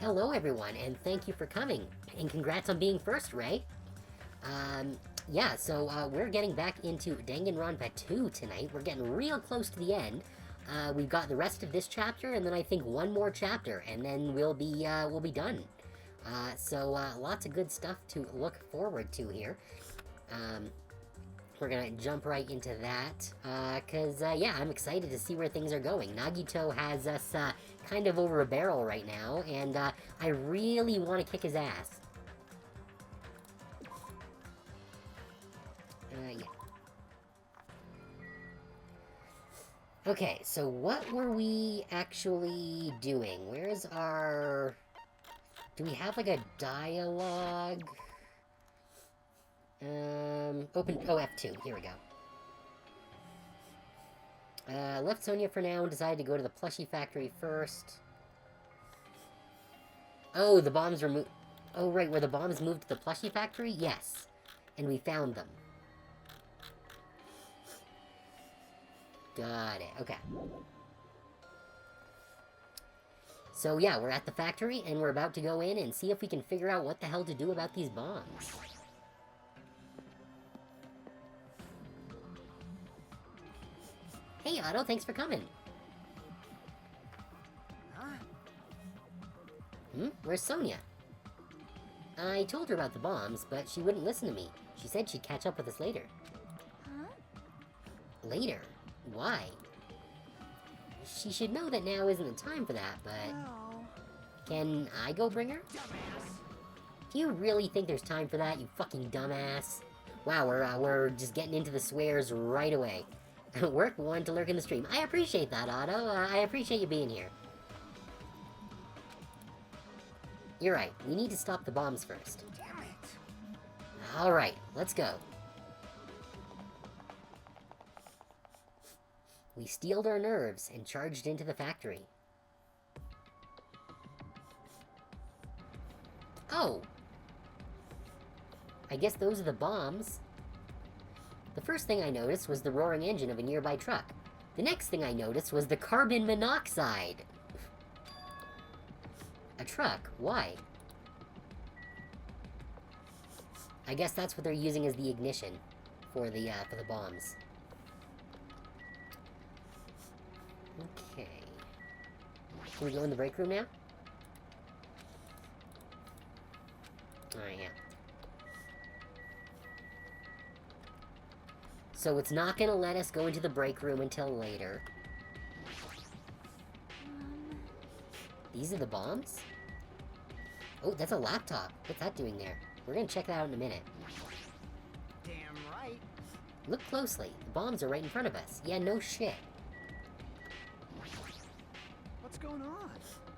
Hello everyone, and thank you for coming. And congrats on being first, Ray. Yeah, so we're getting back into Danganronpa 2 tonight. We're getting real close to the end. We've got the rest of this chapter, and then I think one more chapter, and then we'll be done. So lots of good stuff to look forward to here. We're gonna jump right into that, yeah, I'm excited to see where things are going. Nagito has us, kind of over a barrel right now, and, I really want to kick his ass. Yeah. Okay, so what were we actually doing? Where's our... Do we have, like, a dialogue? Open... Oh, F2. Here we go. Left Sonia for now and decided to go to the plushie factory first. Oh, the bombs were moved... Oh, right, were the bombs moved to the plushie factory? Yes. And we found them. Got it. Okay. So, yeah, we're at the factory, and we're about to go in and see if we can figure out what the hell to do about these bombs. Hey, Otto, thanks for coming. Huh? Where's Sonia? I told her about the bombs, but she wouldn't listen to me. She said she'd catch up with us later. Huh? Later? Why? She should know that now isn't the time for that, but... Oh. Can I go bring her? Dumbass. Do you really think there's time for that, you fucking dumbass? Wow, we're just getting into the swears right away. Work one to lurk in the stream. I appreciate that, Otto. I appreciate you being here. You're right. We need to stop the bombs first. Damn it. Alright, let's go. We steeled our nerves and charged into the factory. Oh! I guess those are the bombs. The first thing I noticed was the roaring engine of a nearby truck. The next thing I noticed was the carbon monoxide. A truck? Why? I guess that's what they're using as the ignition for the bombs. Okay. Can we go in the break room now? Alright, yeah. So it's not gonna let us go into the break room until later. These are the bombs? Oh, that's a laptop. What's that doing there? We're gonna check that out in a minute. Damn right. Look closely. The bombs are right in front of us. Yeah, no shit. What's going on?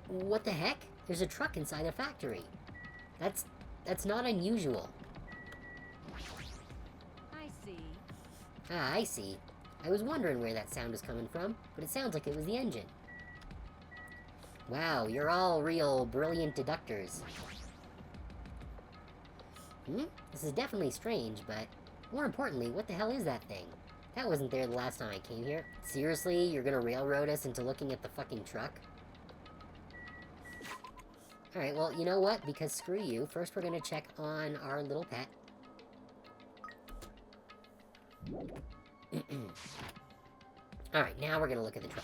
What the heck? There's a truck inside a factory. That's not unusual. I see. Ah, I see. I was wondering where that sound was coming from, but it sounds like it was the engine. Wow, you're all real brilliant deductors. This is definitely strange, but more importantly, what the hell is that thing? That wasn't there the last time I came here. Seriously, you're gonna railroad us into looking at the fucking truck? Alright, well, you know what? Because screw you, first we're gonna check on our little pet. Alright, now we're gonna look at the truck.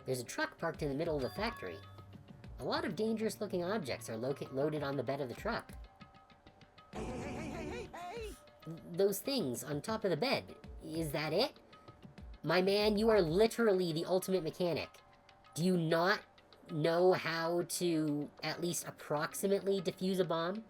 There's a truck parked in the middle of the factory. A lot of dangerous-looking objects are loaded on the bed of the truck. Hey! Those things on top of the bed. Is that it? My man, you are literally the ultimate mechanic. Do you not know how to at least approximately defuse a bomb?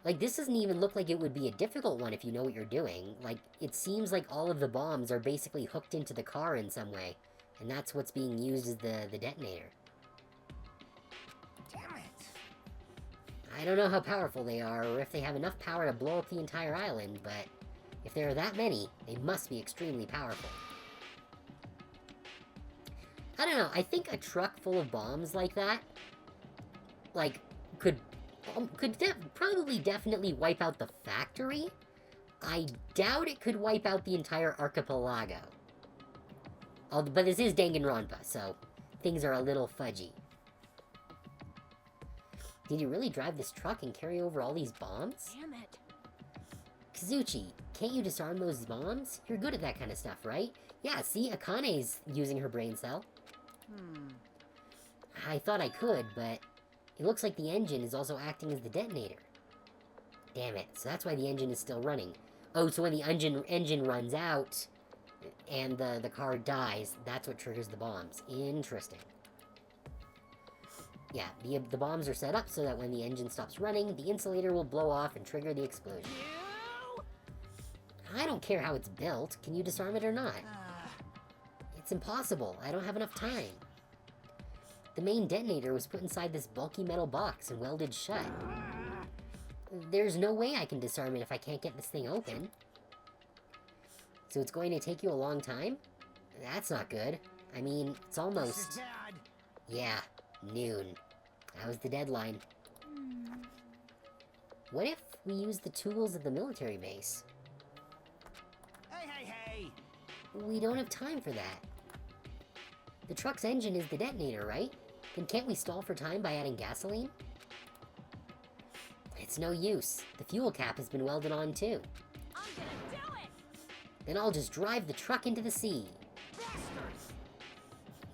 Like, this doesn't even look like it would be a difficult one if you know what you're doing. Like, it seems like all of the bombs are basically hooked into the car in some way. And that's what's being used as the detonator. Damn it. I don't know how powerful they are, or if they have enough power to blow up the entire island, but if there are that many, they must be extremely powerful. I don't know, I think a truck full of bombs like that, like, could probably definitely wipe out the factory. I doubt it could wipe out the entire archipelago. But this is Danganronpa, so things are a little fudgy. Did you really drive this truck and carry over all these bombs? Damn it. Kazuchi, can't you disarm those bombs? You're good at that kind of stuff, right? Yeah, see, Akane's using her brain cell. I thought I could, but it looks like the engine is also acting as the detonator. Damn it, so that's why the engine is still running. Oh, so when the engine runs out and the car dies, that's what triggers the bombs. Interesting. Yeah, the bombs are set up so that when the engine stops running, the insulator will blow off and trigger the explosion. I don't care how it's built. Can you disarm it or not? It's impossible. I don't have enough time. The main detonator was put inside this bulky metal box and welded shut. There's no way I can disarm it if I can't get this thing open. So it's going to take you a long time? That's not good. I mean, it's almost... This is bad. Yeah, noon. That was the deadline. What if we use the tools at the military base? Hey! We don't have time for that. The truck's engine is the detonator, right? Then can't we stall for time by adding gasoline? It's no use. The fuel cap has been welded on too. I'm gonna do it! Then I'll just drive the truck into the sea. Bastards!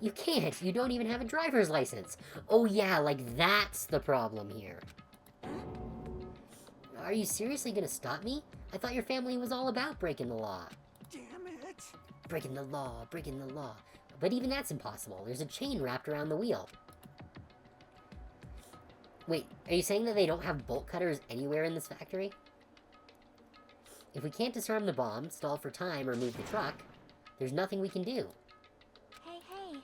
You can't. You don't even have a driver's license. Oh yeah, like that's the problem here. Are you seriously gonna stop me? I thought your family was all about breaking the law. Damn it! Breaking the law, breaking the law. But even that's impossible. There's a chain wrapped around the wheel. Wait, are you saying that they don't have bolt cutters anywhere in this factory? If we can't disarm the bomb, stall for time, or move the truck, there's nothing we can do. Hey.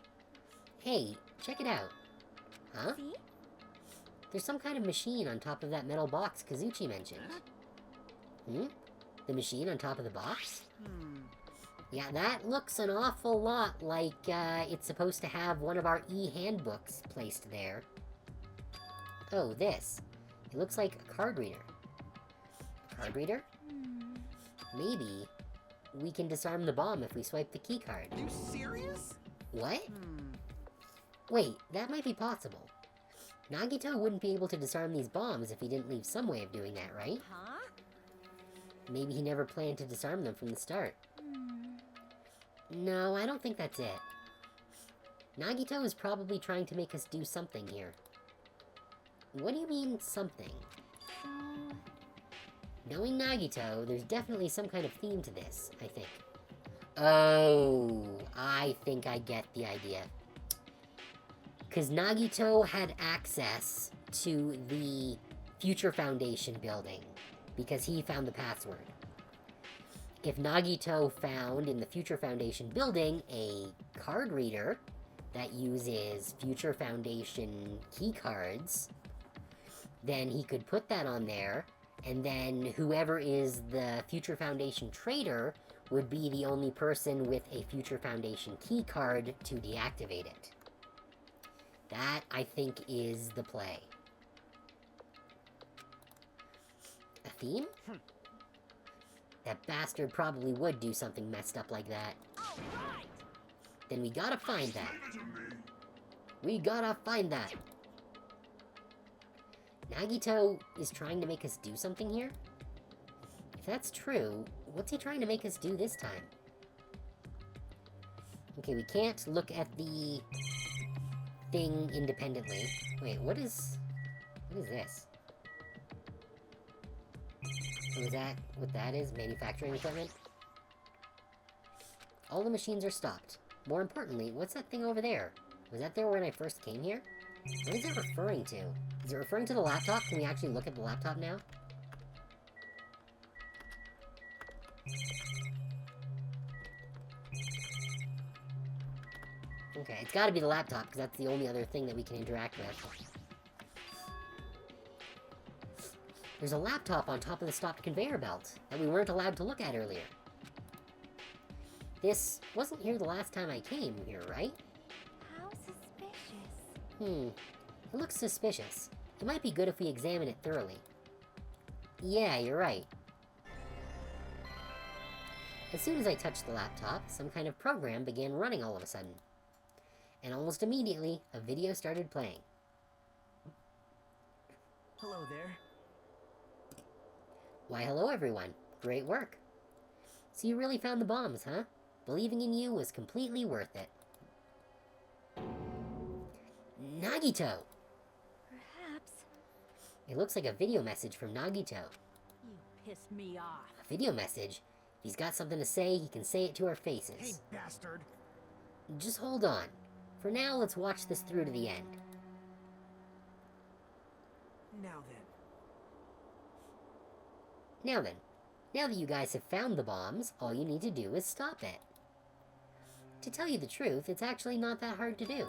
Hey, check it out. Huh? See? There's some kind of machine on top of that metal box Kazuchi mentioned. Hmm? The machine on top of the box? Yeah, that looks an awful lot like, it's supposed to have one of our e-handbooks placed there. Oh, this. It looks like a card reader. Card reader? Maybe we can disarm the bomb if we swipe the key card. You serious? What? Wait, that might be possible. Nagito wouldn't be able to disarm these bombs if he didn't leave some way of doing that, right? Huh? Maybe he never planned to disarm them from the start. No, I don't think that's it. Nagito is probably trying to make us do something here. What do you mean, something? Knowing Nagito, there's definitely some kind of theme to this, I think. Oh, I think I get the idea. Because Nagito had access to the Future Foundation building, because he found the password. If Nagito found in the Future Foundation building a card reader that uses Future Foundation key cards, then he could put that on there, and then whoever is the Future Foundation trader would be the only person with a Future Foundation key card to deactivate it. That, I think, is the play. A theme? That bastard probably would do something messed up like that. All right. Then we gotta find that. We gotta find that. Nagito is trying to make us do something here? If that's true, what's he trying to make us do this time? Okay, we can't look at the thing independently. Wait, what is this? So is that what that is? Manufacturing equipment? All the machines are stopped. More importantly, what's that thing over there? Was that there when I first came here? What is it referring to? Is it referring to the laptop? Can we actually look at the laptop now? Okay, it's gotta be the laptop, because that's the only other thing that we can interact with. There's a laptop on top of the stopped conveyor belt that we weren't allowed to look at earlier. This wasn't here the last time I came here, right? How suspicious. It looks suspicious. It might be good if we examine it thoroughly. Yeah, you're right. As soon as I touched the laptop, some kind of program began running all of a sudden. And almost immediately, a video started playing. Hello there. Why, hello everyone. Great work. So you really found the bombs, huh? Believing in you was completely worth it. Nagito! Perhaps. It looks like a video message from Nagito. You pissed me off. A video message? If he's got something to say, he can say it to our faces. Hey, bastard. Just hold on. For now, let's watch this through to the end. Now then. Now that you guys have found the bombs, all you need to do is stop it. To tell you the truth, it's actually not that hard to do.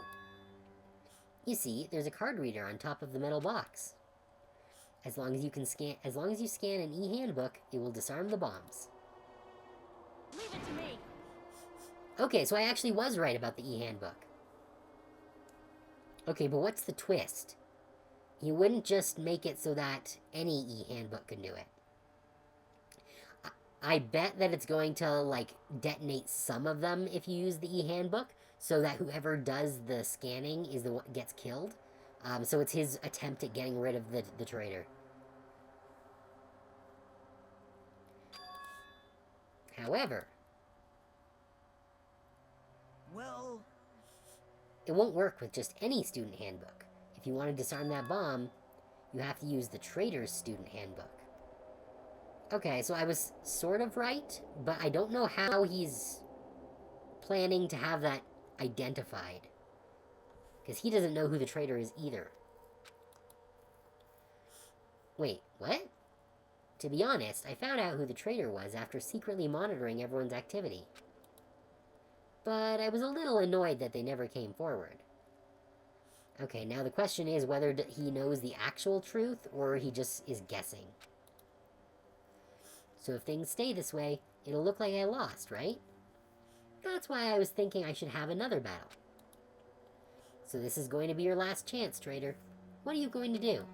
You see, there's a card reader on top of the metal box. As long as you scan an e-handbook, it will disarm the bombs. Leave it to me. Okay, so I actually was right about the e-handbook. Okay, but what's the twist? You wouldn't just make it so that any e-handbook can do it. I bet that it's going to, like, detonate some of them if you use the e-handbook, so that whoever does the scanning is the one gets killed. So it's his attempt at getting rid of the traitor. However, Well, it won't work with just any student handbook. If you want to disarm that bomb, you have to use the traitor's student handbook. Okay, so I was sort of right, but I don't know how he's planning to have that identified. Because he doesn't know who the traitor is either. Wait, what? To be honest, I found out who the traitor was after secretly monitoring everyone's activity. But I was a little annoyed that they never came forward. Okay, now the question is whether he knows the actual truth, or he just is guessing. So if things stay this way, it'll look like I lost, right? That's why I was thinking I should have another battle. So this is going to be your last chance, traitor. What are you going to do?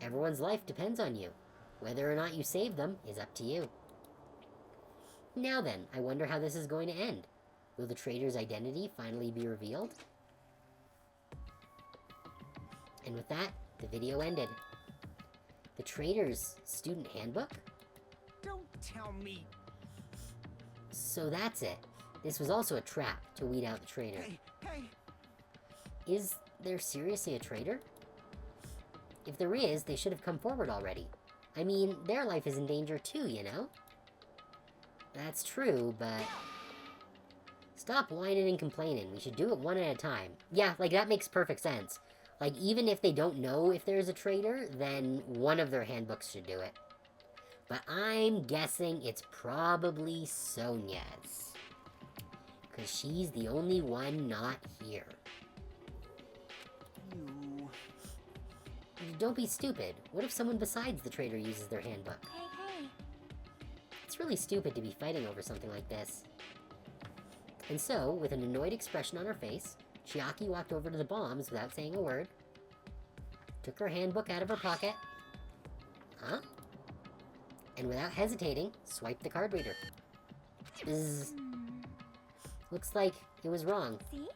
Everyone's life depends on you. Whether or not you save them is up to you. Now then, I wonder how this is going to end. Will the traitor's identity finally be revealed? And with that, the video ended. The traitor's student handbook? don't tell me. So that's it. This was also a trap to weed out the traitor. Hey. Is there seriously a traitor? If there is, they should have come forward already. I mean, their life is in danger too, you know? That's true, but... Stop whining and complaining. We should do it one at a time. Yeah, like, that makes perfect sense. Like, even if they don't know if there's a traitor, then one of their handbooks should do it. But I'm guessing it's probably Sonia's. Because she's the only one not here. You... Don't be stupid. What if someone besides the traitor uses their handbook? Hey. It's really stupid to be fighting over something like this. And so, with an annoyed expression on her face, Chiaki walked over to the bombs without saying a word, took her handbook out of her pocket, and without hesitating, swiped the card reader. Bzz. Looks like it was wrong. See?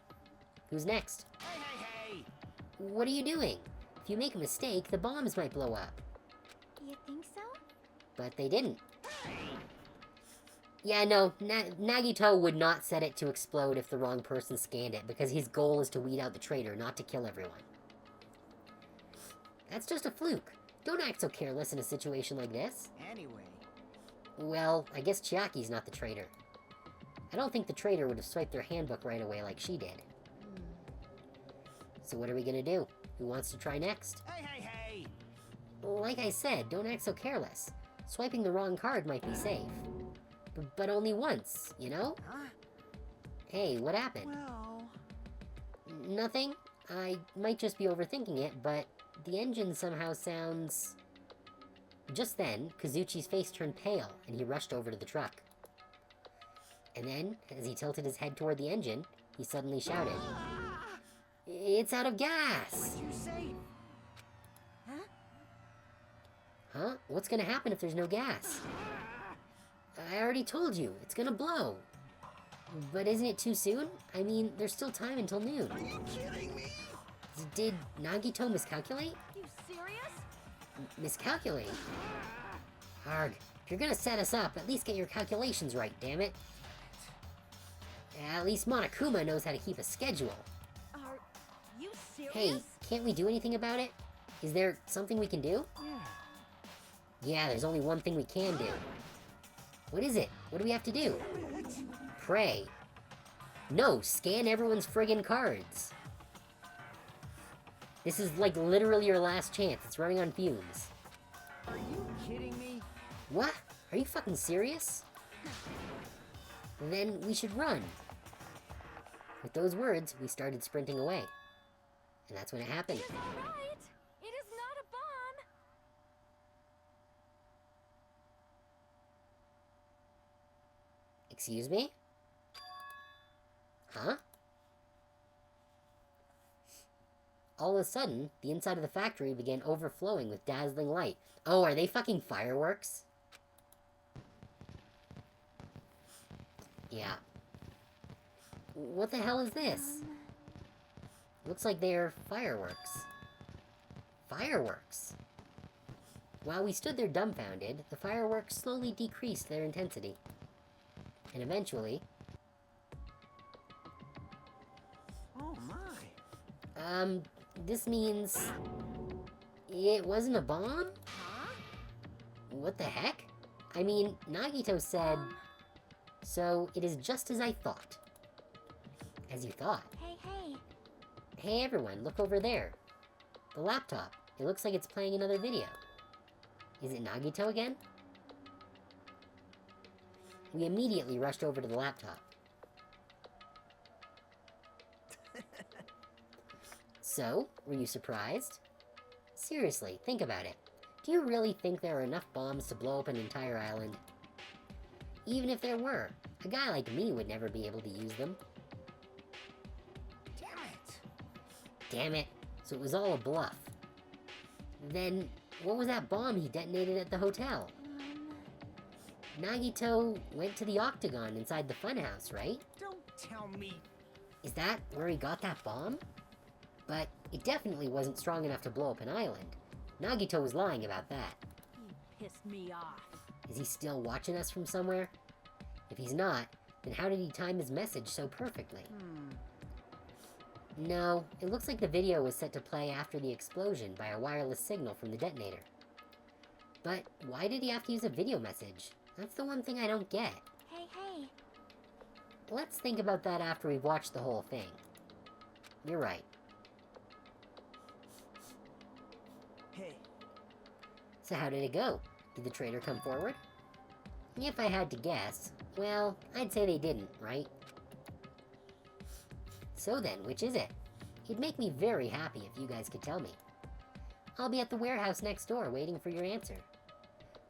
Who's next? Hey. What are you doing? If you make a mistake, the bombs might blow up. You think so? But they didn't. Yeah, no, Nagito would not set it to explode if the wrong person scanned it, because his goal is to weed out the traitor, not to kill everyone. That's just a fluke. Don't act so careless in a situation like this. Anyway. Well, I guess Chiaki's not the traitor. I don't think the traitor would have swiped their handbook right away like she did. So what are we gonna do? Who wants to try next? Hey. Like I said, don't act so careless. Swiping the wrong card might be safe. But only once, you know? Huh? Hey, what happened? Well... Nothing? I might just be overthinking it, but the engine somehow sounds... Just then, Kazuchi's face turned pale, and he rushed over to the truck. And then, as he tilted his head toward the engine, he suddenly shouted, "It's out of gas!" What'd you say? Huh? What's gonna happen if there's no gas? I already told you, it's gonna blow. But isn't it too soon? I mean, there's still time until noon. Are you kidding me? Did Nagito miscalculate? You serious? Miscalculate? Arg, if you're gonna set us up, at least get your calculations right, damn it. At least Monokuma knows how to keep a schedule. Are you serious? Hey, can't we do anything about it? Is there something we can do? Yeah. Yeah, there's only one thing we can do. What is it? What do we have to do? Pray. No, scan everyone's friggin' cards. This is like literally your last chance. It's running on fumes. Are you kidding me? What? Are you fucking serious? Then we should run. With those words, we started sprinting away. And that's when it happened. It is all right. It is not a bomb. Excuse me? Huh? All of a sudden, the inside of the factory began overflowing with dazzling light. Oh, are they fucking fireworks? Yeah. What the hell is this? Looks like they're fireworks. Fireworks? While we stood there dumbfounded, the fireworks slowly decreased their intensity. And eventually... Oh my. This means... It wasn't a bomb? Huh? What the heck? I mean, Nagito said... So, it is just as I thought. As you thought. Hey, hey. Hey everyone, look over there. The laptop. It looks like it's playing another video. Is it Nagito again? We immediately rushed over to the laptop. So, were you surprised? Seriously, think about it. Do you really think there are enough bombs to blow up an entire island? Even if there were, a guy like me would never be able to use them. Damn it. Damn it, so it was all a bluff. Then, what was that bomb he detonated at the hotel? Nagito went to the octagon inside the funhouse, right? Don't tell me. Is that where he got that bomb? But it definitely wasn't strong enough to blow up an island. Nagito was lying about that. You pissed me off. Is he still watching us from somewhere? If he's not, then how did he time his message so perfectly? No, it looks like the video was set to play after the explosion by a wireless signal from the detonator. But why did he have to use a video message? That's the one thing I don't get. Hey, hey. Let's think about that after we've watched the whole thing. You're right. Hey. So how did it go? Did the traitor come forward? If I had to guess, well, I'd say they didn't, right? So then, which is it? It'd make me very happy if you guys could tell me. I'll be at the warehouse next door waiting for your answer.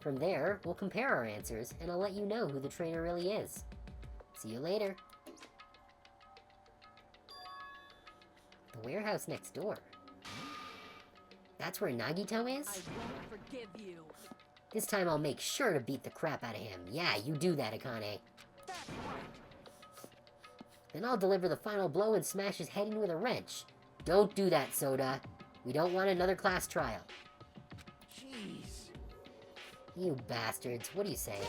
From there, we'll compare our answers, and I'll let you know who the traitor really is. See you later. The warehouse next door. That's where Nagito is? I won't forgive you. This time I'll make sure to beat the crap out of him. Yeah, you do that, Akane. That's right. Then I'll deliver the final blow and smash his head in with a wrench. Don't do that, Soda. We don't want another class trial. Jeez. You bastards, what are you saying?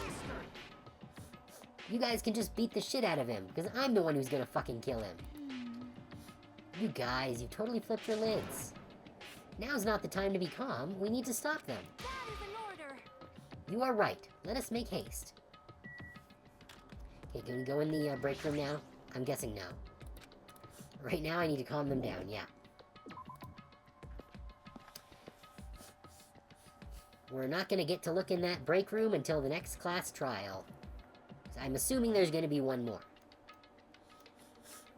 You guys can just beat the shit out of him, because I'm the one who's gonna fucking kill him. You guys, you totally flipped your lids. Now's not the time to be calm. We need to stop them. That is an order. You are right. Let us make haste. Okay, can we go in the break room now? I'm guessing no. Right now I need to calm them down, yeah. We're not gonna get to look in that break room until the next class trial. So I'm assuming there's gonna be one more.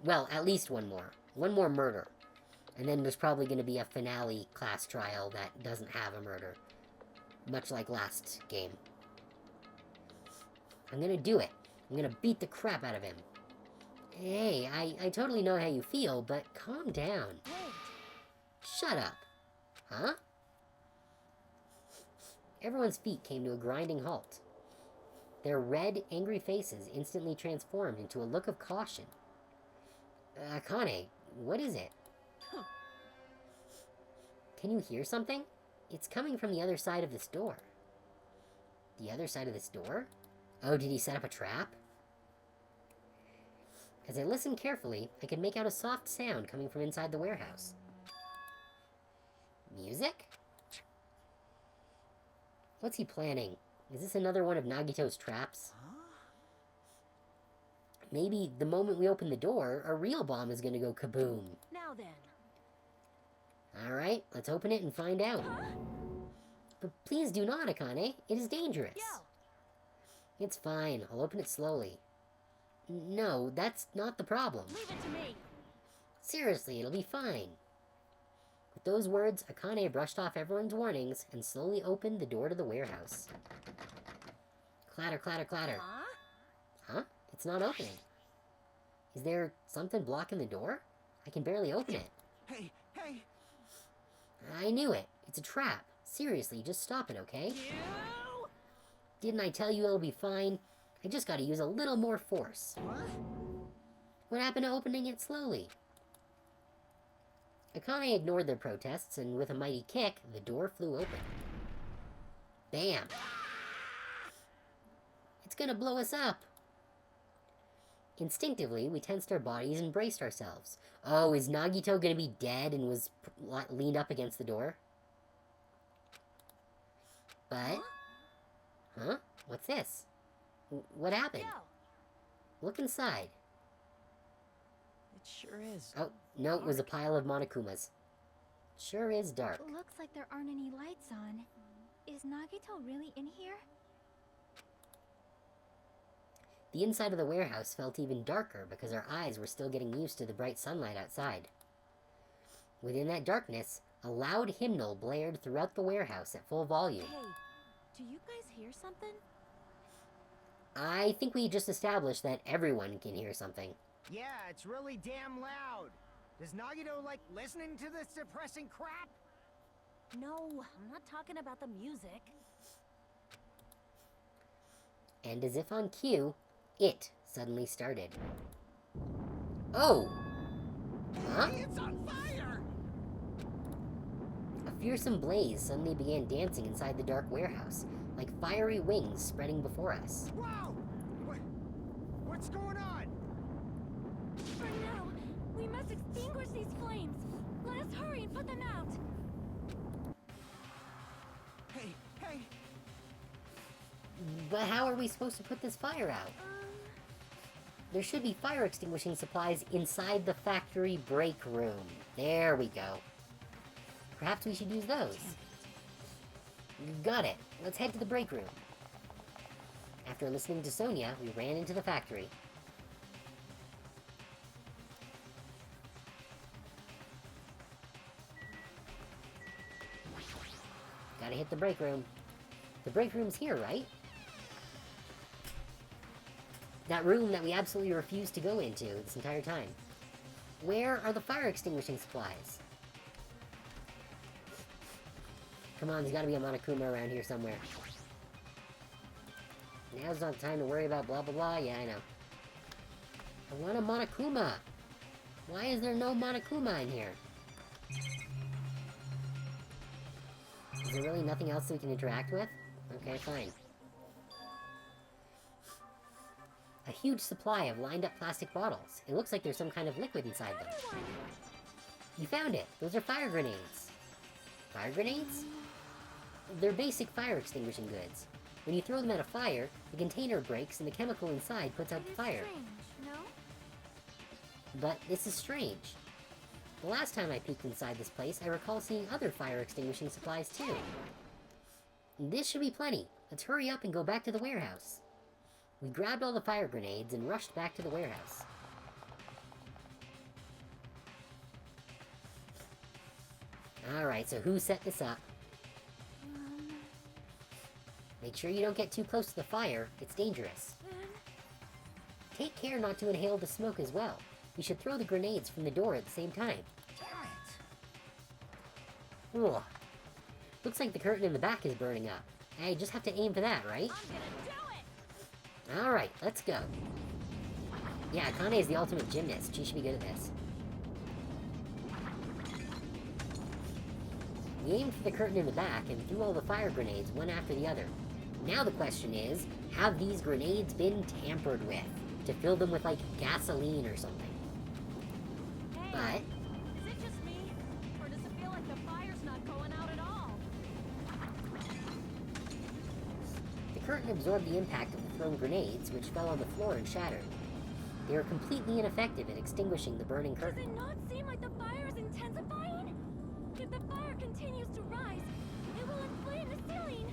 Well, at least one more. One more murder. And then there's probably gonna be a finale class trial that doesn't have a murder. Much like last game. I'm gonna do it. I'm gonna beat the crap out of him. Hey, I totally know how you feel, but calm down. Wait. Shut up. Huh? Everyone's feet came to a grinding halt. Their red, angry faces instantly transformed into a look of caution. Akane, what is it? Can you hear something? It's coming from the other side of this door. The other side of this door? Oh, did he set up a trap? As I listened carefully, I could make out a soft sound coming from inside the warehouse. Music? What's he planning? Is this another one of Nagito's traps? Maybe the moment we open the door, a real bomb is gonna go kaboom. Now then. Alright, let's open it and find out. But please do not, Akane. It is dangerous. Yo. It's fine. I'll open it slowly. No, that's not the problem. Leave it to me. Seriously, it'll be fine. With those words, Akane brushed off everyone's warnings and slowly opened the door to the warehouse. Clatter, clatter, clatter. Huh? It's not opening. Is there something blocking the door? I can barely open it. Hey, hey! I knew it. It's a trap. Seriously, just stop it, okay? You. Didn't I tell you it'll be fine? I just gotta use a little more force. What? What happened to opening it slowly? Akane ignored their protests, and with a mighty kick, the door flew open. Bam! It's gonna blow us up! Instinctively, we tensed our bodies and braced ourselves. Oh, is Nagito gonna be dead and was leaned up against the door? But... Huh? What's this? What happened? Yo. Look inside. It sure is. Oh, no, it was a pile of Monokumas. Sure is dark. Looks like there aren't any lights on. Is Nagito really in here? The inside of the warehouse felt even darker because our eyes were still getting used to the bright sunlight outside. Within that darkness, a loud hymnal blared throughout the warehouse at full volume. Hey, do you guys hear something? I think we just established that everyone can hear something. Yeah, it's really damn loud. Does Nagito like listening to this depressing crap? No, I'm not talking about the music. And as if on cue, it suddenly started. Oh! Huh? Hey, it's on fire! A fearsome blaze suddenly began dancing inside the dark warehouse, like fiery wings spreading before us. Whoa! What's going on? For now, we must extinguish these flames. Let us hurry and put them out. Hey, hey! But how are we supposed to put this fire out? There should be fire extinguishing supplies inside the factory break room. There we go. Perhaps we should use those. Got it. Let's head to the break room. After listening to Sonia, we ran into the factory. Gotta hit the break room. The break room's here, right? That room that we absolutely refused to go into this entire time. Where are the fire extinguishing supplies? Come on, there's gotta be a Monokuma around here somewhere. Now's not the time to worry about blah blah blah. Yeah, I know. I want a Monokuma! Why is there no Monokuma in here? Is there really nothing else that we can interact with? Okay, fine. A huge supply of lined-up plastic bottles. It looks like there's some kind of liquid inside them. You found it! Those are fire grenades! Fire grenades? They're basic fire extinguishing goods. When you throw them at a fire, the container breaks and the chemical inside puts out the fire. Strange, no? But this is strange. The last time I peeked inside this place, I recall seeing other fire extinguishing supplies too. This should be plenty. Let's hurry up and go back to the warehouse. We grabbed all the fire grenades and rushed back to the warehouse. Alright, so who set this up? Make sure you don't get too close to the fire. It's dangerous. Take care not to inhale the smoke as well. We should throw the grenades from the door at the same time. Ugh. Looks like the curtain in the back is burning up. I just have to aim for that, right? I'm gonna do it! Alright, let's go. Yeah, Akane is the ultimate gymnast. She should be good at this. We aimed for the curtain in the back and threw all the fire grenades one after the other. Now the question is, have these grenades been tampered with to fill them with, like, gasoline or something? Hey, But is it just me? Or does it feel like the fire's not going out at all? the curtain absorbed the impact of the thrown grenades, which fell on the floor and shattered. They were completely ineffective at extinguishing the burning Does curtain. it not seem like the fire is intensifying? If the fire continues to rise, it will inflame the ceiling.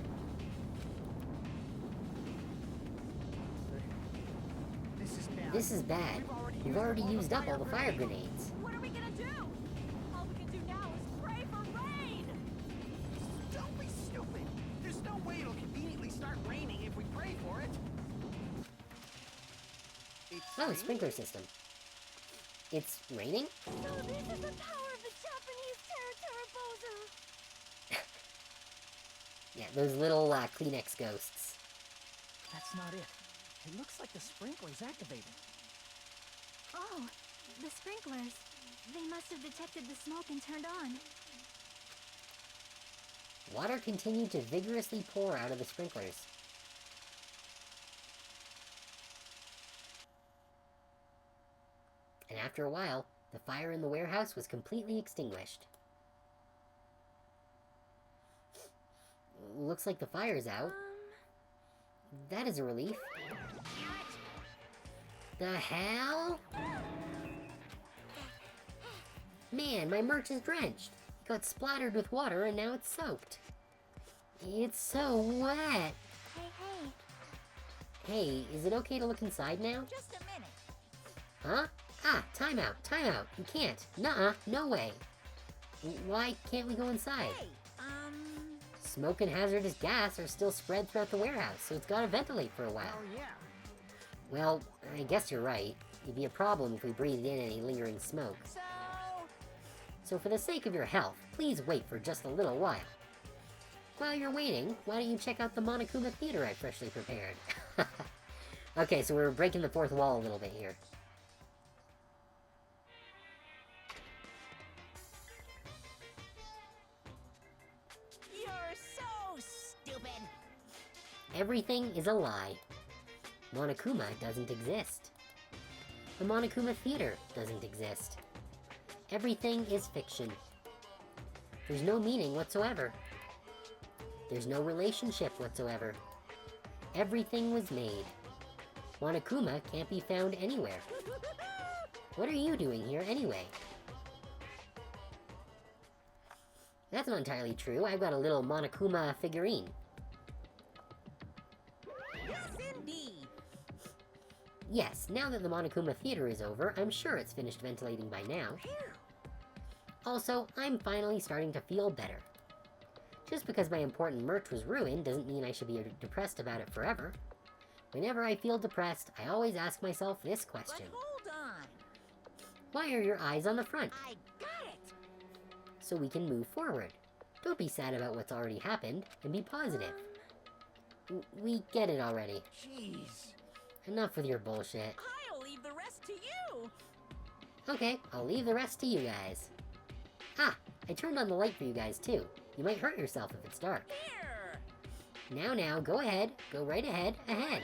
This is bad. This is bad. We've already used up all the fire grenades. What are we gonna do? All we can do now is pray for rain. Don't be stupid. There's no way it'll conveniently start raining if we pray for it. It's Oh, raining? sprinkler system. It's raining? So this is the power of the Japanese Terra Yeah, those little Kleenex ghosts. That's not it. It looks like the sprinkler's activated. Oh, the sprinklers. They must have detected the smoke and turned on. Water continued to vigorously pour out of the sprinklers. And after a while, the fire in the warehouse was completely extinguished. Looks like the fire's out. That is a relief. The hell? Man, my merch is drenched. It got splattered with water and now it's soaked. It's so wet. Hey, Hey, is it okay to look inside now? just a minute. Huh? Ah, timeout, timeout. You can't. Nuh-uh, no way. Why can't we go inside? Smoke and hazardous gas are still spread throughout the warehouse, so it's gotta ventilate for a while. Oh, yeah. Well, I guess you're right. It'd be a problem if we breathed in any lingering smoke. So for the sake of your health, please wait for just a little while. While you're waiting, why don't you check out the Monokuma Theater I freshly prepared? Okay, so we're breaking the fourth wall a little bit here. You're so stupid. Everything is a lie. Monokuma doesn't exist. The Monokuma Theater doesn't exist. Everything is fiction. There's no meaning whatsoever. There's no relationship whatsoever. Everything was made. Monokuma can't be found anywhere. What are you doing here anyway? That's not entirely true. I've got a little Monokuma figurine. Yes, indeed. Yes, now that the Monokuma Theater is over, I'm sure it's finished ventilating by now. Also, I'm finally starting to feel better. Just because my important merch was ruined doesn't mean I should be depressed about it forever. Whenever I feel depressed, I always ask myself this But question. hold on. Why are your eyes on the front? I got it. So we can move forward. Don't be sad about what's already happened, and be positive. We get it already. Jeez. Enough with your bullshit. I'll leave the rest to you. Okay, I'll leave the rest to you guys. Ah, I turned on the light for you guys too. You might hurt yourself if it's dark. Here. Now, go ahead. Go right ahead. Ahead.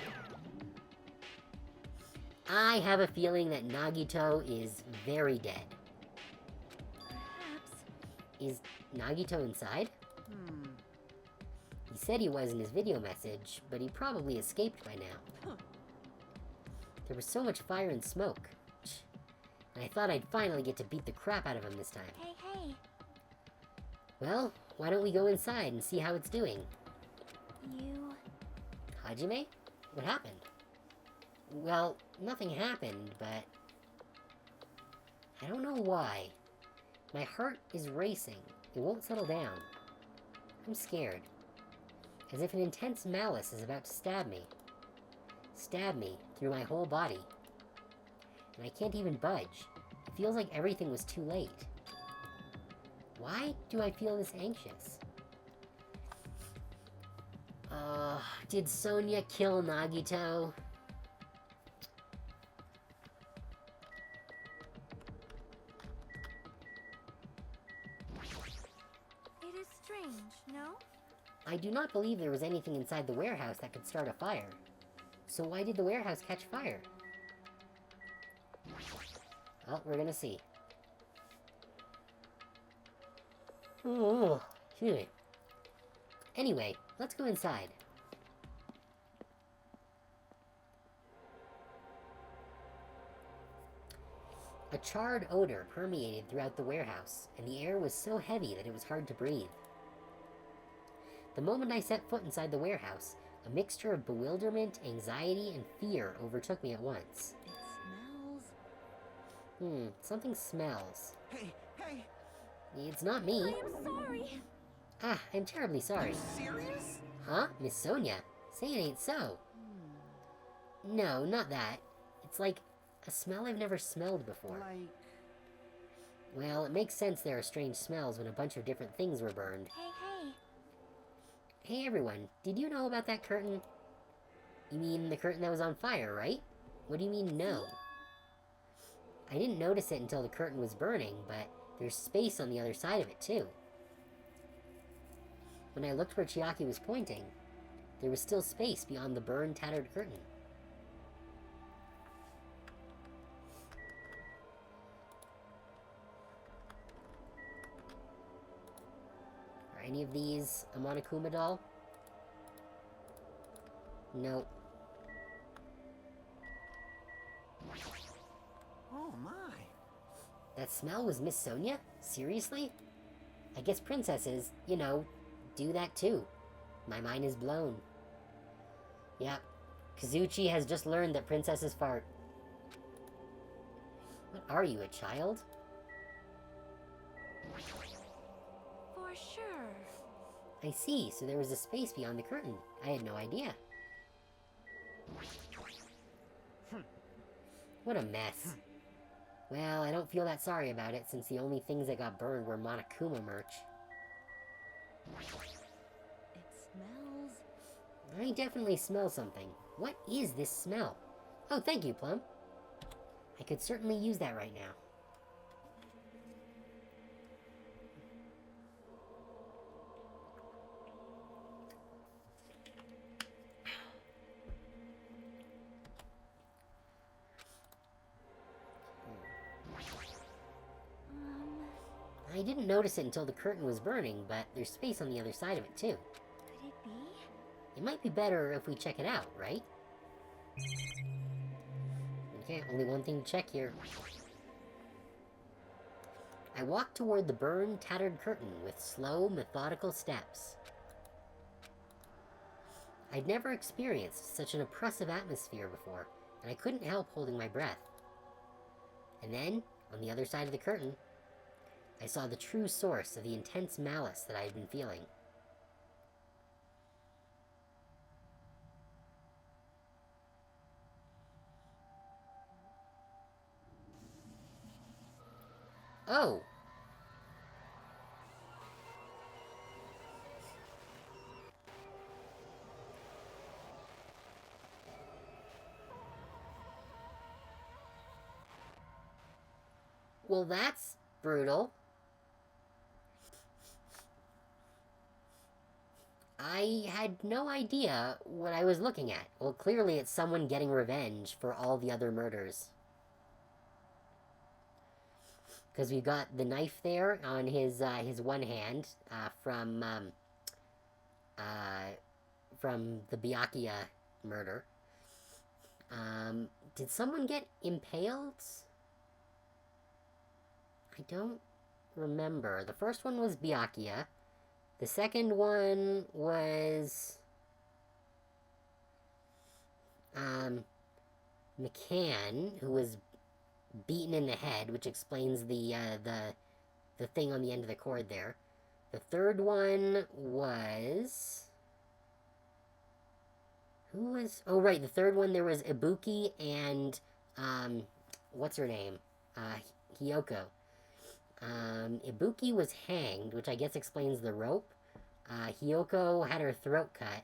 I have a feeling that Nagito is very dead. Perhaps. Is Nagito inside? He said he was in his video message, but he probably escaped by now. There was so much fire and smoke. And I thought I'd finally get to beat the crap out of him this time. Hey. Well, why don't we go inside and see how it's doing? You... Hajime? What happened? Well, nothing happened, but... I don't know why. My heart is racing. It won't settle down. I'm scared. As if an intense malice is about to stab me. Stab me through my whole body. And I can't even budge. It feels like everything was too late. Why do I feel this anxious? Did Sonia kill Nagito? strange, no? I do not believe there was anything inside the warehouse that could start a fire. So why did the warehouse catch fire? Well, we're gonna see. Oh, excuse me. Anyway, let's go inside. A charred odor permeated throughout the warehouse, and the air was so heavy that it was hard to breathe. The moment I set foot inside the warehouse, a mixture of bewilderment, anxiety, and fear overtook me at once. It smells. Something smells. Hey, hey! It's not me. I am sorry. Ah, I'm terribly sorry. Serious? Huh? Miss Sonia? Say it ain't so. No, not that. It's like a smell I've never smelled before. Like... Well, it makes sense there are strange smells when a bunch of different things were burned. Hey, hey. Hey everyone, did you know about that curtain? You mean the curtain that was on fire, right? What do you mean, no? I didn't notice it until the curtain was burning, but there's space on the other side of it, too. When I looked where Chiaki was pointing, there was still space beyond the burned, tattered curtain. Are any of these a Monokuma doll? Nope. Oh my. That smell was Miss Sonia? Seriously? I guess princesses, you know, do that too. My mind is blown. Yep. Kazuchi has just learned that princesses fart. What are you, a child? For sure. I see, so there was a space beyond the curtain. I had no idea. What a mess. Well, I don't feel that sorry about it, since the only things that got burned were Monokuma merch. It smells. I definitely smell something. What is this smell? Oh, thank you, Plum. I could certainly use that right now. I didn't notice it until the curtain was burning, but there's space on the other side of it, too. Could it be? It might be better if we check it out, right? Okay, only one thing to check here. I walked toward the burned, tattered curtain with slow, methodical steps. I'd never experienced such an oppressive atmosphere before, and I couldn't help holding my breath. And then, on the other side of the curtain, I saw the true source of the intense malice that I had been feeling. Oh! Well, that's brutal. I had no idea what I was looking at. Well, clearly it's someone getting revenge for all the other murders. Because we've got the knife there on his one hand from the Byakuya murder. Did someone get impaled? I don't remember. The first one was Byakuya. The second one was McCann, who was beaten in the head, which explains the thing on the end of the cord there. The third one was... Who was... Oh, right, the third one there was Ibuki and, what's her name? Hiyoko. Ibuki was hanged, which I guess explains the rope. Hiyoko had her throat cut,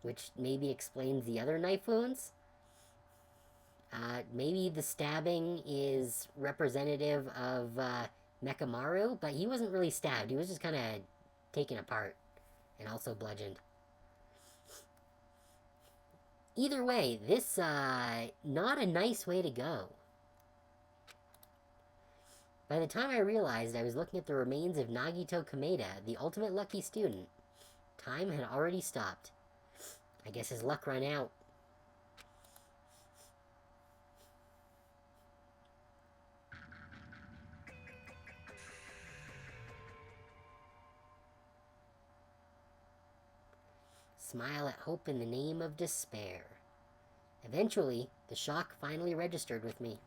which maybe explains the other knife wounds. Maybe the stabbing is representative of Mekamaru, but he wasn't really stabbed. He was just kind of taken apart and also bludgeoned. Either way, this, not a nice way to go. By the time I realized I was looking at the remains of Nagito Kameda, the ultimate lucky student, time had already stopped. I guess his luck ran out. Smile at hope in the name of despair. Eventually, the shock finally registered with me.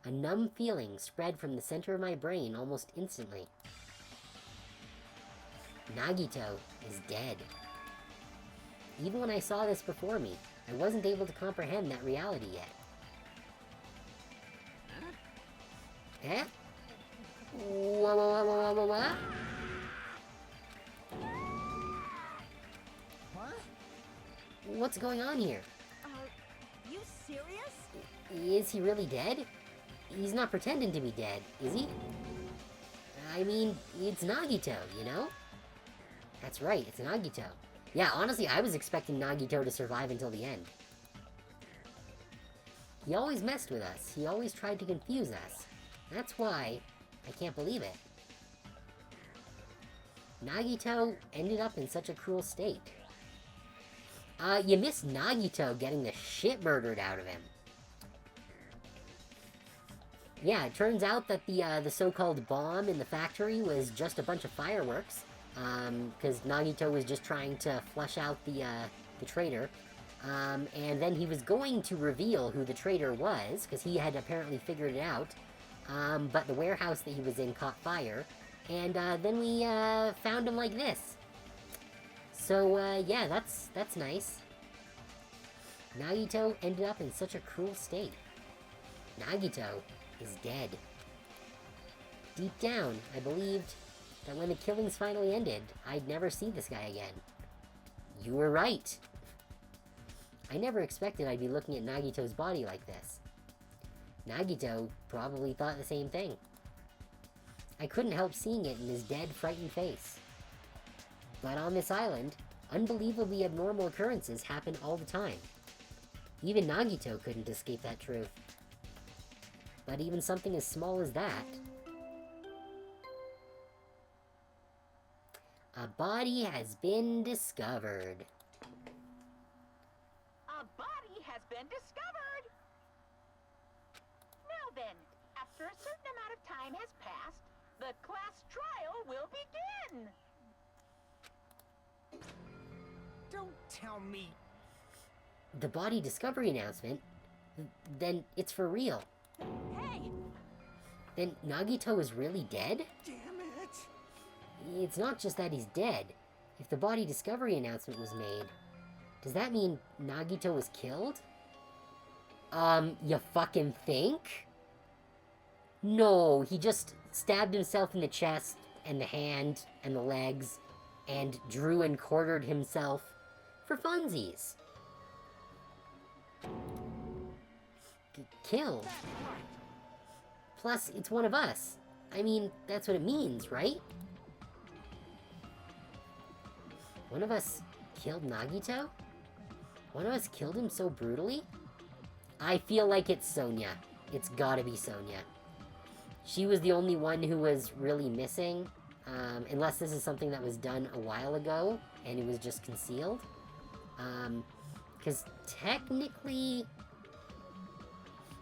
A numb feeling spread from the center of my brain almost instantly. Nagito is dead. Even when I saw this before me, I wasn't able to comprehend that reality yet. Eh? What? What? What's going on here? You serious? Is he really dead? He's not pretending to be dead, is he? I mean, it's Nagito, you know? That's right, it's Nagito. Yeah, honestly, I was expecting Nagito to survive until the end. He always messed with us. He always tried to confuse us. That's why I can't believe it. Nagito ended up in such a cruel state. You missed Nagito getting the shit murdered out of him. Yeah, it turns out that the so-called bomb in the factory was just a bunch of fireworks. Because Nagito was just trying to flush out the traitor. And then he was going to reveal who the traitor was, because he had apparently figured it out. But the warehouse that he was in caught fire. And then we found him like this. So, yeah, that's nice. Nagito ended up in such a cruel state. Nagito is dead. Deep down, I believed that when the killings finally ended, I'd never see this guy again. You were right. I never expected I'd be looking at Nagito's body like this. Nagito probably thought the same thing. I couldn't help seeing it in his dead, frightened face. But on this island, unbelievably abnormal occurrences happen all the time. Even Nagito couldn't escape that truth. But even something as small as that... A body has been discovered. A body has been discovered! Now then, after a certain amount of time has passed, the class trial will begin! Don't tell me. The body discovery announcement? Then it's for real. Hey! Then Nagito is really dead? Damn it. It's not just that he's dead. If the body discovery announcement was made, does that mean Nagito was killed? You fucking think? No, he just stabbed himself in the chest, and the hand, and the legs, and drew and quartered himself for funsies. Killed. Plus, it's one of us. I mean, that's what it means, right? One of us killed Nagito? One of us killed him so brutally? I feel like it's Sonia. It's gotta be Sonia. She was the only one who was really missing, unless this is something that was done a while ago, and it was just concealed. Because technically...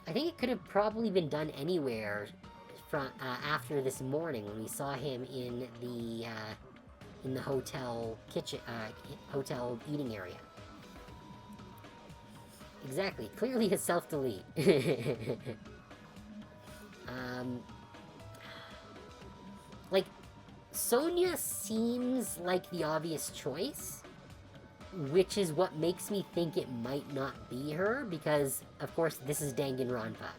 I think it could have probably been done anywhere from, after this morning when we saw him in the hotel kitchen, hotel eating area. Exactly. Clearly his self-delete. Like, Sonia seems like the obvious choice, which is what makes me think it might not be her, because, of course, this is Danganronpa.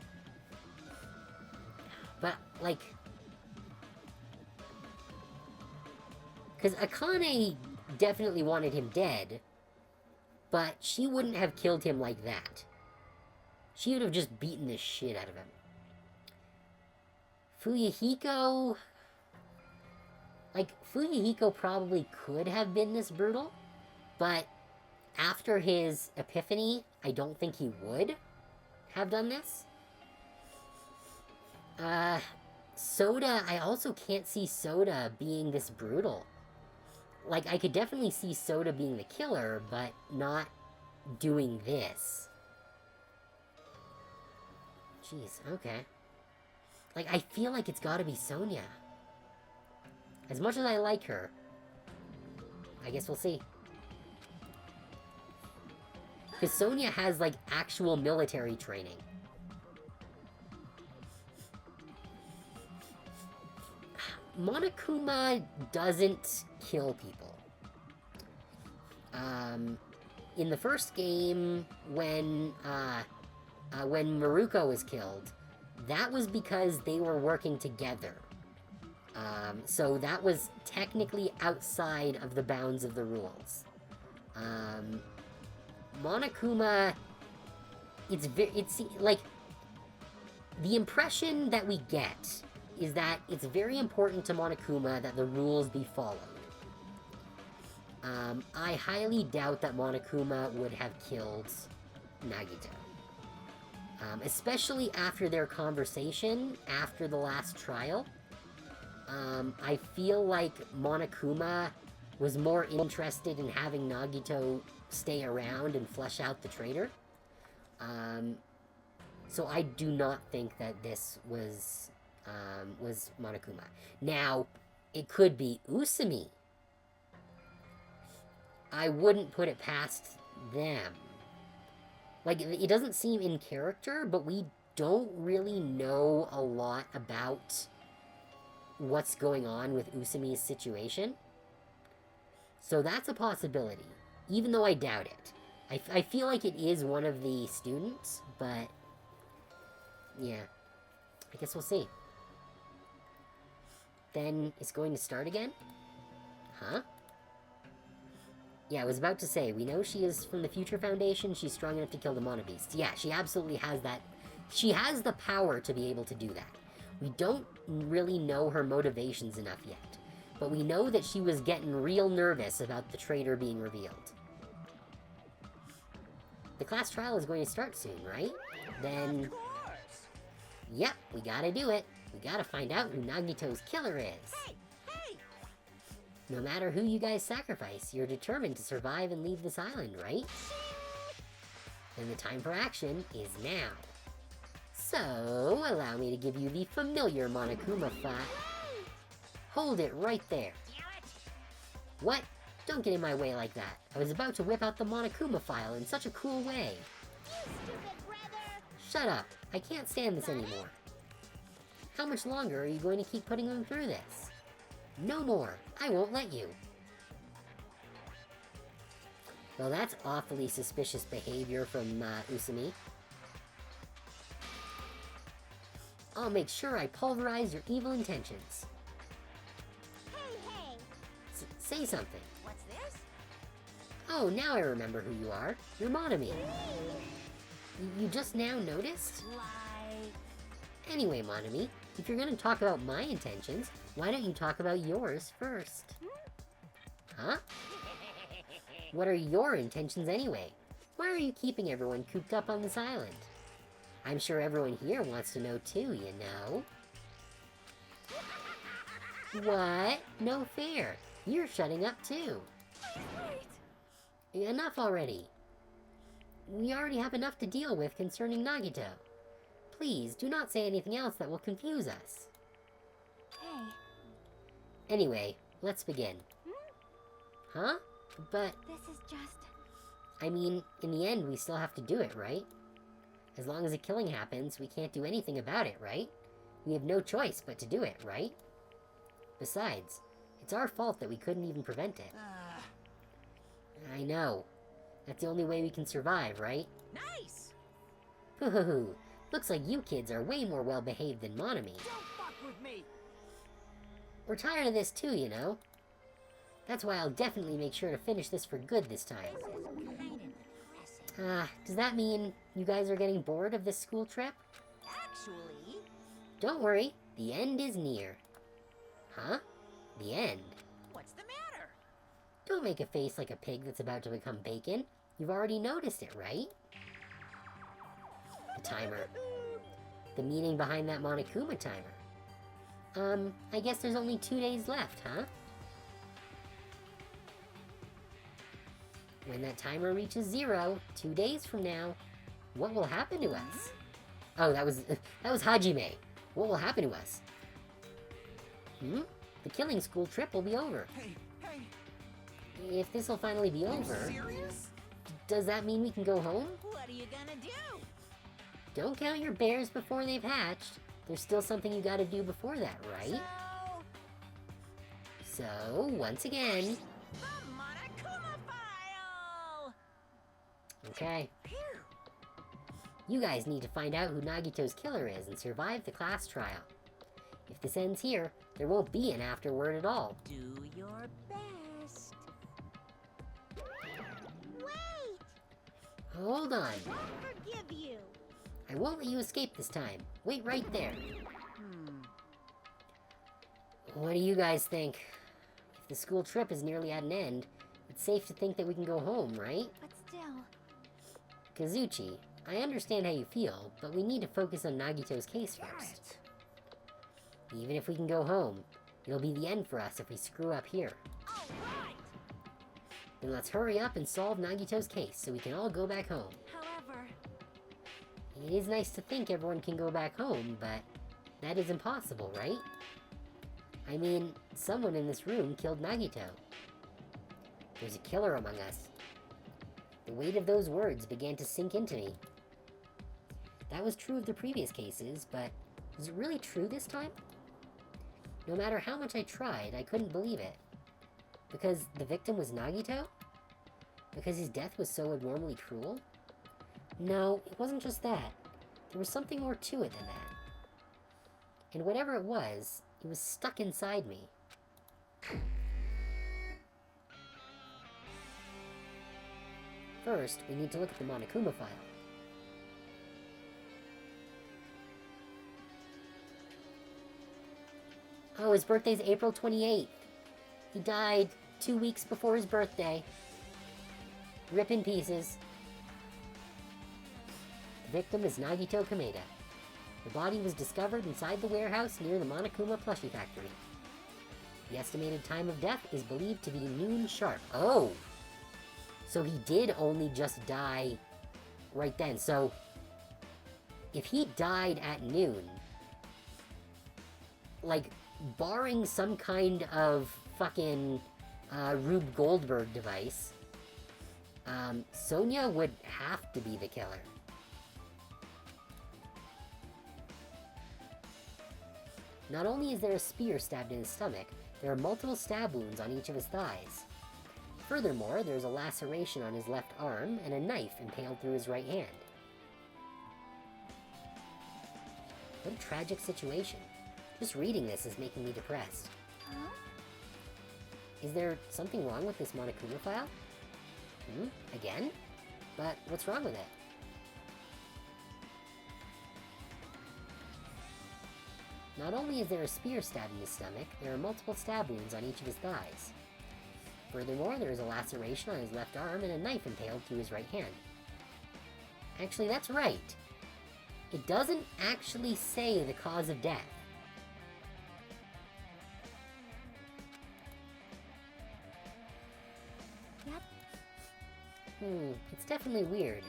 But, like... Because Akane definitely wanted him dead, but she wouldn't have killed him like that. She would have just beaten the shit out of him. Fuyuhiko... Like, Fuyuhiko probably could have been this brutal, but after his epiphany, I don't think he would have done this. Soda, I also can't see Soda being this brutal. Like, I could definitely see Soda being the killer, but not doing this. Jeez, okay. Like, I feel like it's gotta be Sonia. As much as I like her, I guess we'll see. Because Sonia has, like, actual military training. Monokuma doesn't kill people. In the first game, when Maruko was killed, that was because they were working together. So that was technically outside of the bounds of the rules. Monokuma, it's like, the impression that we get is that it's very important to Monokuma that the rules be followed. I highly doubt that Monokuma would have killed Nagito. Especially after their conversation after the last trial. I feel like Monokuma was more interested in having Nagito stay around and flesh out the traitor. So I do not think that this was Monokuma. Now, it could be Usumi. I wouldn't put it past them. Like, it doesn't seem in character, but we don't really know a lot about what's going on with Usumi's situation. So that's a possibility, even though I doubt it. I feel like it is one of the students, but yeah, I guess we'll see. Then it's going to start again? Huh? Yeah, I was about to say, we know she is from the Future Foundation, she's strong enough to kill the Monobeasts. Yeah, she absolutely has that. She has the power to be able to do that. We don't really know her motivations enough yet, but we know that she was getting real nervous about the traitor being revealed. The class trial is going to start soon, right? Then, yep, we gotta do it. We gotta find out who Nagito's killer is. No matter who you guys sacrifice, you're determined to survive and leave this island, right? And the time for action is now. So, allow me to give you the familiar Monokuma file. Hold it right there. What? Don't get in my way like that. I was about to whip out the Monokuma file in such a cool way. Shut up. I can't stand this anymore. How much longer are you going to keep putting them through this? No more. I won't let you. Well, that's awfully suspicious behavior from Usumi. I'll make sure I pulverize your evil intentions. Hey! Say something. What's this? Oh, now I remember who you are. You're Monami. You just now noticed? Like... Anyway, Monami, if you're gonna talk about my intentions, why don't you talk about yours first? Huh? What are your intentions anyway? Why are you keeping everyone cooped up on this island? I'm sure everyone here wants to know too, you know? What? No fair. You're shutting up too. Enough already. We already have enough to deal with concerning Nagito. Please, do not say anything else that will confuse us. Hey. Anyway, let's begin. Huh? But, This is just... I mean, in the end, we still have to do it, right? As long as a killing happens, we can't do anything about it, right? We have no choice but to do it, right? Besides, it's our fault that we couldn't even prevent it. I know. That's the only way we can survive, right? Nice! Hoo-hoo-hoo. Looks like you kids are way more well-behaved than Monami. Don't fuck with me! We're tired of this too, you know? That's why I'll definitely make sure to finish this for good this time. Does that mean you guys are getting bored of this school trip? Actually... Don't worry, the end is near. Huh? The end. What's the matter? Don't make a face like a pig that's about to become bacon. You've already noticed it, right? The timer. The meaning behind that Monokuma timer. I guess there's only 2 days left, huh? When that timer reaches 0, 2 days from now, what will happen to us? Oh, that was Hajime. What will happen to us? The killing school trip will be over. Hey, If this will finally be over, serious? does that mean we can go home? What are you gonna do? Don't count your bears before they've hatched. There's still something you gotta do before that, right? So, once again... The Monokuma file! Okay. You guys need to find out who Nagito's killer is and survive the class trial. If this ends here, there won't be an afterword at all. Do your best. Wait! Hold on. Forgive you. I won't let you escape this time. Wait right there. What do you guys think? If the school trip is nearly at an end, it's safe to think that we can go home, right? But still... Kazuchi, I understand how you feel, but we need to focus on Nagito's case first. Even if we can go home, it'll be the end for us if we screw up here. Alright! Then let's hurry up and solve Nagito's case so we can all go back home. However... It is nice to think everyone can go back home, but that is impossible, right? I mean, someone in this room killed Nagito. There's a killer among us. The weight of those words began to sink into me. That was true of the previous cases, but was it really true this time? No matter how much I tried, I couldn't believe it. Because the victim was Nagito? Because his death was so abnormally cruel? No, it wasn't just that. There was something more to it than that. And whatever it was stuck inside me. First, we need to look at the Monokuma file. Oh, his birthday's April 28th. He died 2 weeks before his birthday. Rip in pieces. The victim is Nagito Kameda. The body was discovered inside the warehouse near the Monokuma plushie factory. The estimated time of death is believed to be noon sharp. Oh! So he did only just die right then. So, if he died at noon, like, barring some kind of fucking Rube Goldberg device, Sonya would have to be the killer. Not only is there a spear stabbed in his stomach, there are multiple stab wounds on each of his thighs. Furthermore, there's a laceration on his left arm and a knife impaled through his right hand. What a tragic situation. Just reading this is making me depressed. Huh? Is there something wrong with this Monokuma file? Again? But what's wrong with it? Not only is there a spear stabbed in his stomach, there are multiple stab wounds on each of his thighs. Furthermore, there is a laceration on his left arm and a knife impaled through his right hand. Actually, that's right. It doesn't actually say the cause of death. Yep. It's definitely weird.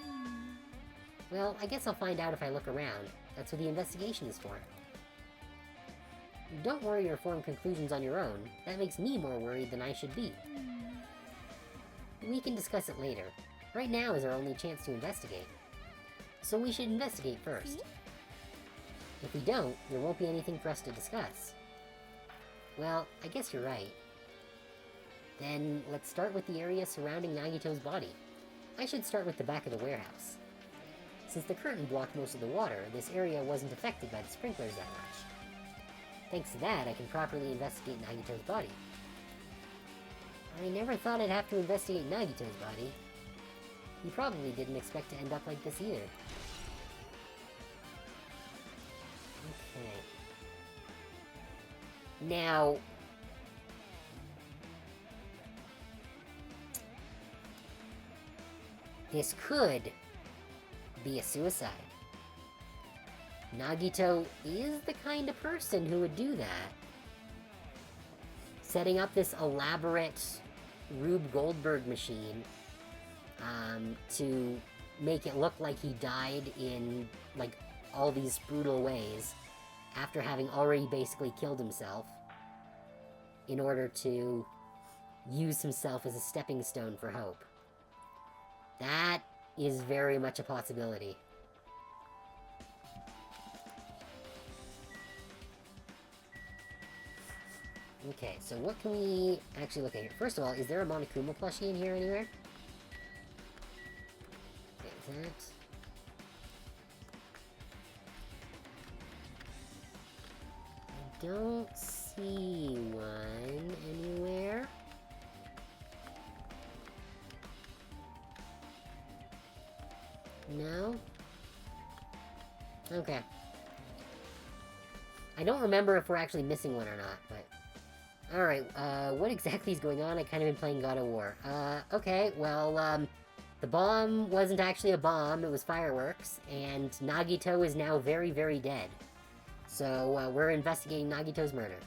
Well, I guess I'll find out if I look around. That's what the investigation is for. Don't worry or form conclusions on your own. That makes me more worried than I should be. We can discuss it later. Right now is our only chance to investigate. So we should investigate first. If we don't, there won't be anything for us to discuss. Well, I guess you're right. Then let's start with the area surrounding Nagito's body. I should start with the back of the warehouse. Since the curtain blocked most of the water, this area wasn't affected by the sprinklers that much. Thanks to that, I can properly investigate Nagito's body. I never thought I'd have to investigate Nagito's body. He probably didn't expect to end up like this either. Okay. Now, this could be a suicide. Nagito is the kind of person who would do that. Setting up this elaborate Rube Goldberg machine to make it look like he died in, like, all these brutal ways after having already basically killed himself in order to use himself as a stepping stone for hope. That is very much a possibility. Okay, so what can we actually look at here? First of all, is there a Monokuma plushie in here anywhere? Okay, is that... I don't see one anywhere. No? Okay. I don't remember if we're actually missing one or not, but... Alright, what exactly is going on? I kind of been playing God of War. Okay, well, the bomb wasn't actually a bomb, it was fireworks, and Nagito is now very, very dead. So, we're investigating Nagito's murder.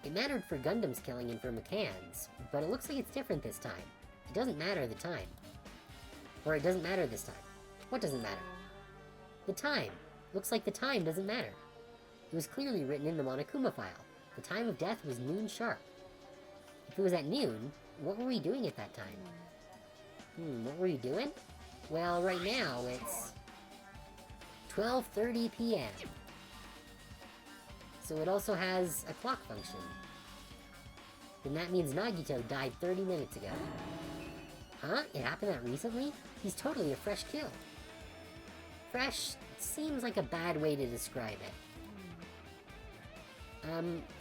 It mattered for Gundam's killing and for McCann's, but it looks like it's different this time. It doesn't matter the time. Or it doesn't matter this time. What doesn't matter? The time. Looks like the time doesn't matter. It was clearly written in the Monokuma file. The time of death was noon sharp. If it was at noon, what were we doing at that time? What were you doing? Well, right now, it's 12:30 p.m. So it also has a clock function. Then that means Nagito died 30 minutes ago. Huh? It happened that recently? He's totally a fresh kill. Fresh seems like a bad way to describe it.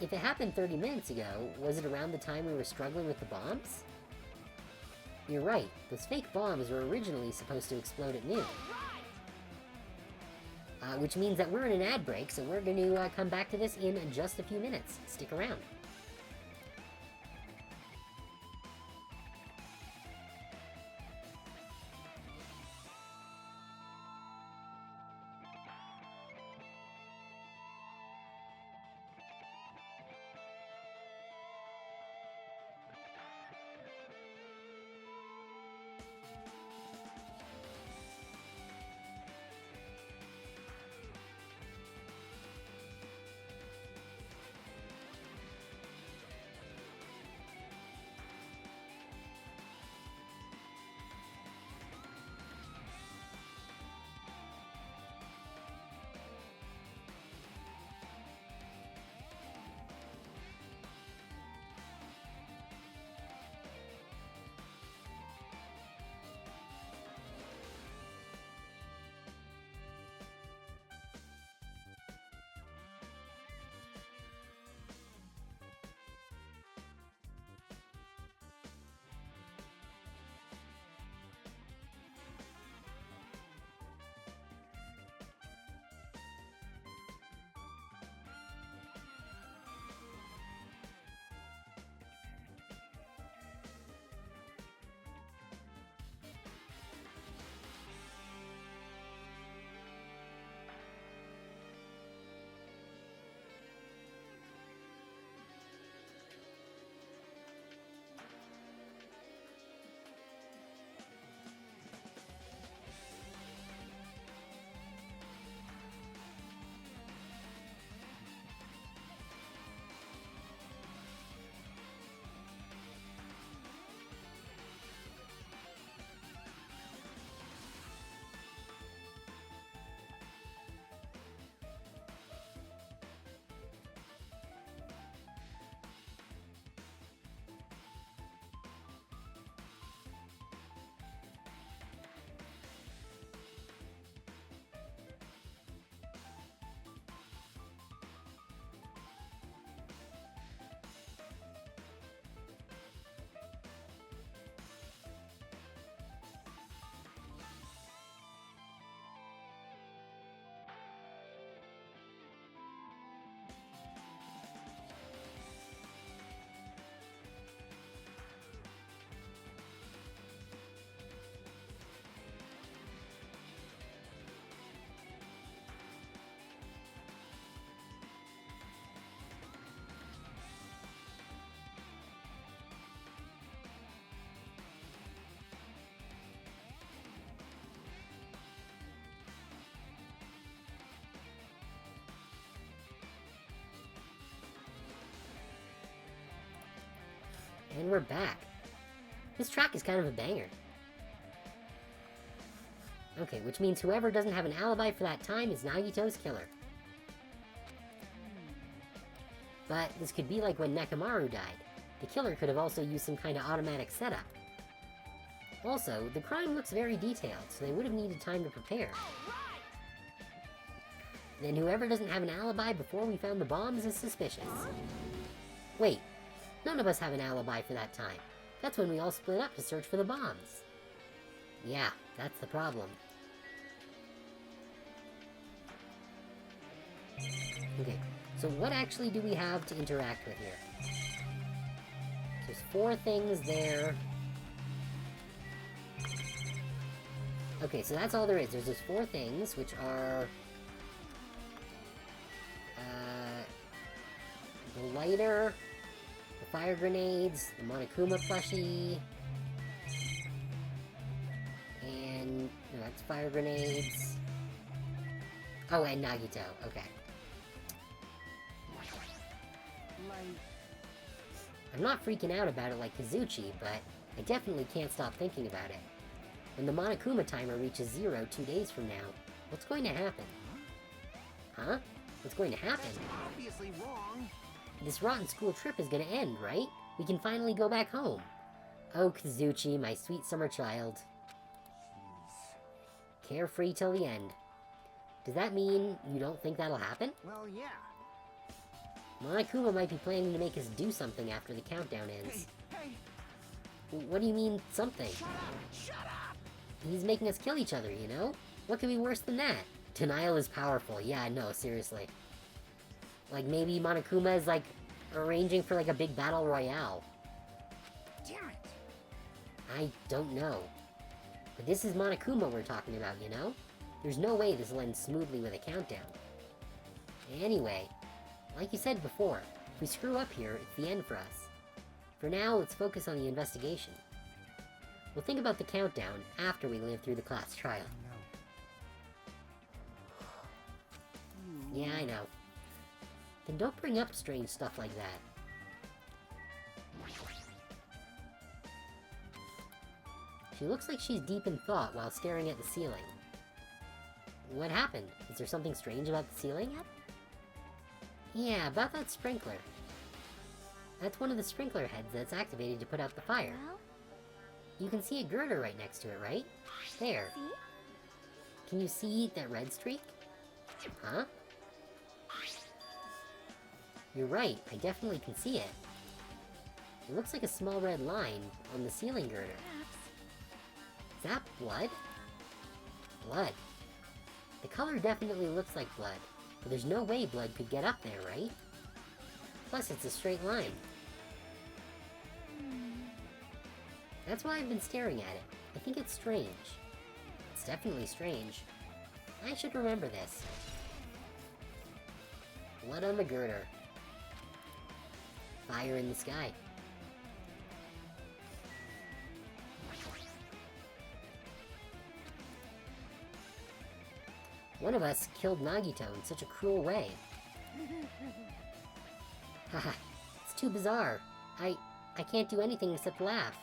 If it happened 30 minutes ago, was it around the time we were struggling with the bombs? You're right, those fake bombs were originally supposed to explode at noon. Which means that we're in an ad break, so we're going to come back to this in just a few minutes. Stick around. And we're back. This track is kind of a banger. Okay, which means whoever doesn't have an alibi for that time is Nagito's killer. But this could be like when Nekomaru died. The killer could have also used some kind of automatic setup. Also, the crime looks very detailed, so they would have needed time to prepare. Then whoever doesn't have an alibi before we found the bombs is suspicious. Wait, none of us have an alibi for that time. That's when we all split up to search for the bombs. Yeah, that's the problem. Okay, so what actually do we have to interact with here? There's 4 things there. Okay, so that's all there is. There's those 4 things, which are... the lighter, the fire grenades, the Monokuma plushie, and... no, that's fire grenades. Oh, and Nagito, okay. I'm not freaking out about it like Kazuchi, but I definitely can't stop thinking about it. When the Monokuma timer reaches 0 2 days from now, what's going to happen? Huh? What's going to happen? That's obviously wrong. This rotten school trip is gonna end, right? We can finally go back home. Oh, Kazuchi, my sweet summer child. Carefree till the end. Does that mean you don't think that'll happen? Well, yeah. Monokuma might be planning to make us do something after the countdown ends. Hey, What do you mean, something? shut up! He's making us kill each other, you know? What could be worse than that? Denial is powerful. Yeah, no, seriously. Like, maybe Monokuma is, like, arranging for, like, a big battle royale. Damn it! I don't know. But this is Monokuma we're talking about, you know? There's no way this will end smoothly with a countdown. Anyway, like you said before, if we screw up here, it's the end for us. For now, let's focus on the investigation. We'll think about the countdown after we live through the class trial. Yeah, I know. Then don't bring up strange stuff like that. She looks like she's deep in thought while staring at the ceiling. What happened? Is there something strange about the ceiling? Yeah, about that sprinkler. That's one of the sprinkler heads that's activated to put out the fire. Well, You can see a girder right next to it, right? There. see? Can you see that red streak? Huh? You're right, I definitely can see it. It looks like a small red line on the ceiling girder. Perhaps. Is that blood? Blood. The color definitely looks like blood, but there's no way blood could get up there, right? Plus, it's a straight line. That's why I've been staring at it. I think it's strange. It's definitely strange. I should remember this. Blood on the girder. Fire in the sky. One of us killed Nagito in such a cruel way. Haha, it's too bizarre. I can't do anything except laugh.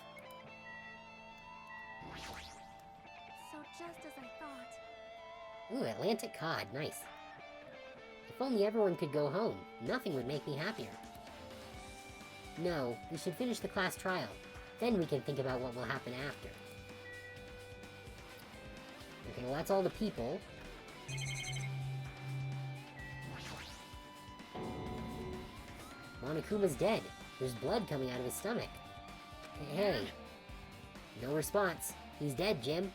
So just as I thought. Ooh, Atlantic cod, nice. If only everyone could go home, nothing would make me happier. No, we should finish the class trial. Then we can think about what will happen after. Okay, well that's all the people. Monokuma's dead. There's blood coming out of his stomach. Hey. No response. He's dead, Jim.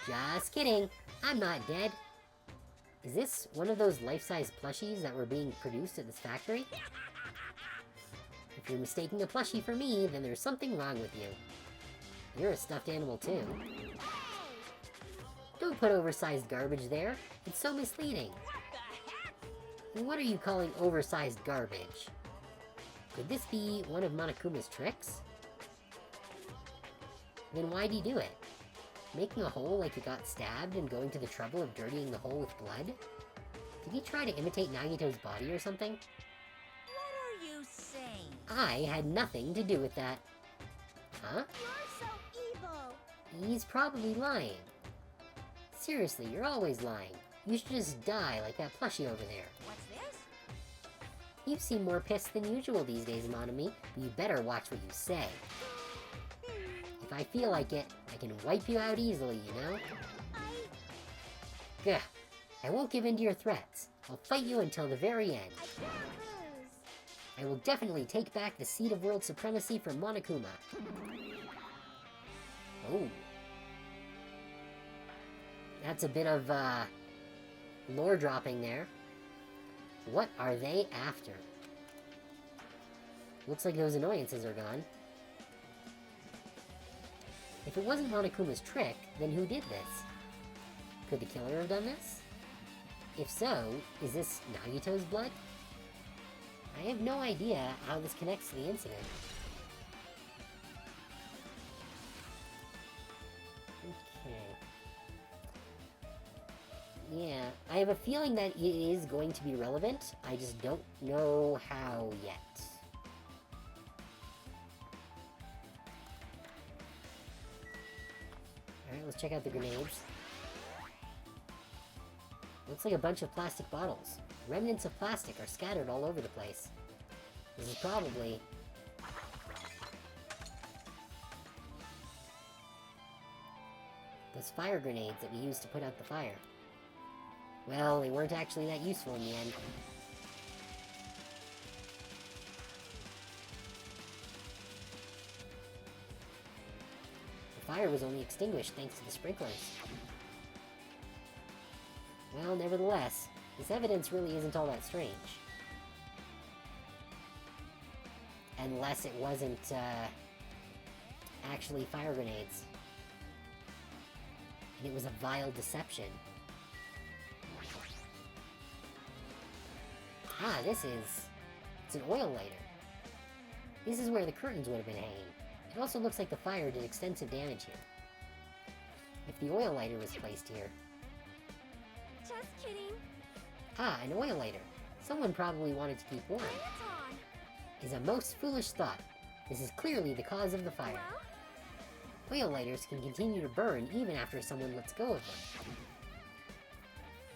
Just kidding. I'm not dead. Is this one of those life-size plushies that were being produced at this factory? If you're mistaking a plushie for me, then there's something wrong with you. You're a stuffed animal too. Don't put oversized garbage there. It's so misleading. What are you calling oversized garbage? Could this be one of Monokuma's tricks? Then why'd he do it? Making a hole like he got stabbed and going to the trouble of dirtying the hole with blood? Did he try to imitate Nagito's body or something? What are you I had nothing to do with that. Huh? You're so evil. He's probably lying. Seriously, you're always lying. You should just die like that plushie over there. What's this? You seem more pissed than usual these days, Monami, but you better watch what you say. If I feel like it, I can wipe you out easily, you know? Gah. I won't give in to your threats. I'll fight you until the very end. I can't lose. I will definitely take back the seat of world supremacy from Monokuma. Oh. That's a bit of, lore dropping there. What are they after? Looks like those annoyances are gone. If it wasn't Monokuma's trick, then who did this? Could the killer have done this? If so, is this Nagito's blood? I have no idea how this connects to the incident. Okay. Yeah, I have a feeling that it is going to be relevant. I just don't know how yet. Alright, let's check out the grenades. Looks like a bunch of plastic bottles. Remnants of plastic are scattered all over the place. This is probably... those fire grenades that we used to put out the fire. Well, they weren't actually that useful in the end. The fire was only extinguished thanks to the sprinklers. Well, nevertheless, this evidence really isn't all that strange. Unless it wasn't, actually fire grenades. And it was a vile deception. Ah, it's an oil lighter. This is where the curtains would have been hanging. It also looks like the fire did extensive damage here. If the oil lighter was placed here... Just kidding. Ah, an oil lighter. Someone probably wanted to keep warm. Bring it on. Is a most foolish thought. This is clearly the cause of the fire. Well, Oil lighters can continue to burn even after someone lets go of them.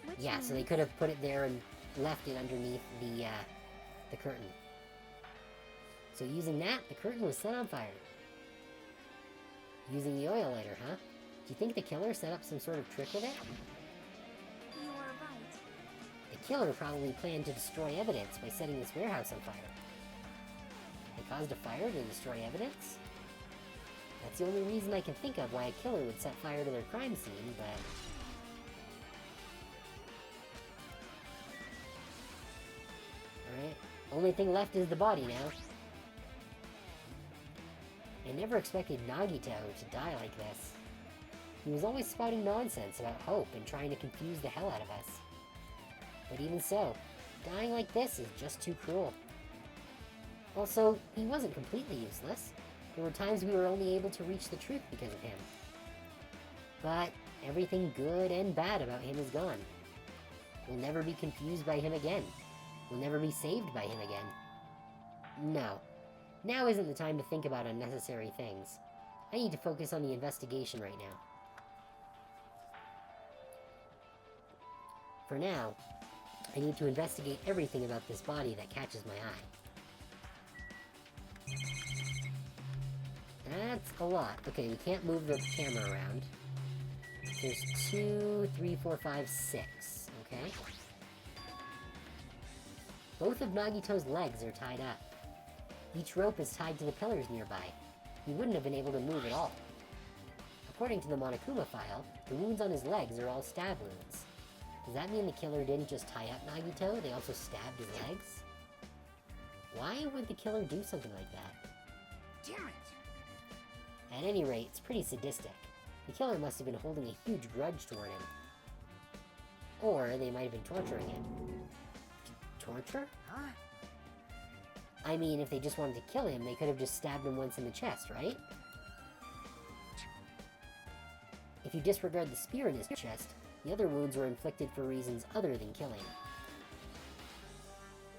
which Yeah, so they means- could have put it there and left it underneath the curtain. So using that, the curtain was set on fire. Using the oil lighter, huh? Do you think the killer set up some sort of trick with it? You are right. The killer probably planned to destroy evidence by setting this warehouse on fire. They caused a fire to destroy evidence? That's the only reason I can think of why a killer would set fire to their crime scene, but... Alright, only thing left is the body now. I never expected Nagito to die like this. He was always spouting nonsense about hope and trying to confuse the hell out of us. But even so, dying like this is just too cruel. Also, he wasn't completely useless. There were times we were only able to reach the truth because of him. But everything good and bad about him is gone. We'll never be confused by him again. We'll never be saved by him again. No. Now isn't the time to think about unnecessary things. I need to focus on the investigation right now. For now, I need to investigate everything about this body that catches my eye. That's a lot. Okay, we can't move the camera around. There's 2, 3, 4, 5, 6. Okay. Both of Nagito's legs are tied up. Each rope is tied to the pillars nearby. He wouldn't have been able to move at all. According to the Monokuma file, the wounds on his legs are all stab wounds. Does that mean the killer didn't just tie up Nagito, they also stabbed his legs? Why would the killer do something like that? Damn it! At any rate, it's pretty sadistic. The killer must have been holding a huge grudge toward him. Or they might have been torturing him. Torture? Huh? I mean, if they just wanted to kill him, they could have just stabbed him once in the chest, right? If you disregard the spear in his chest, the other wounds were inflicted for reasons other than killing.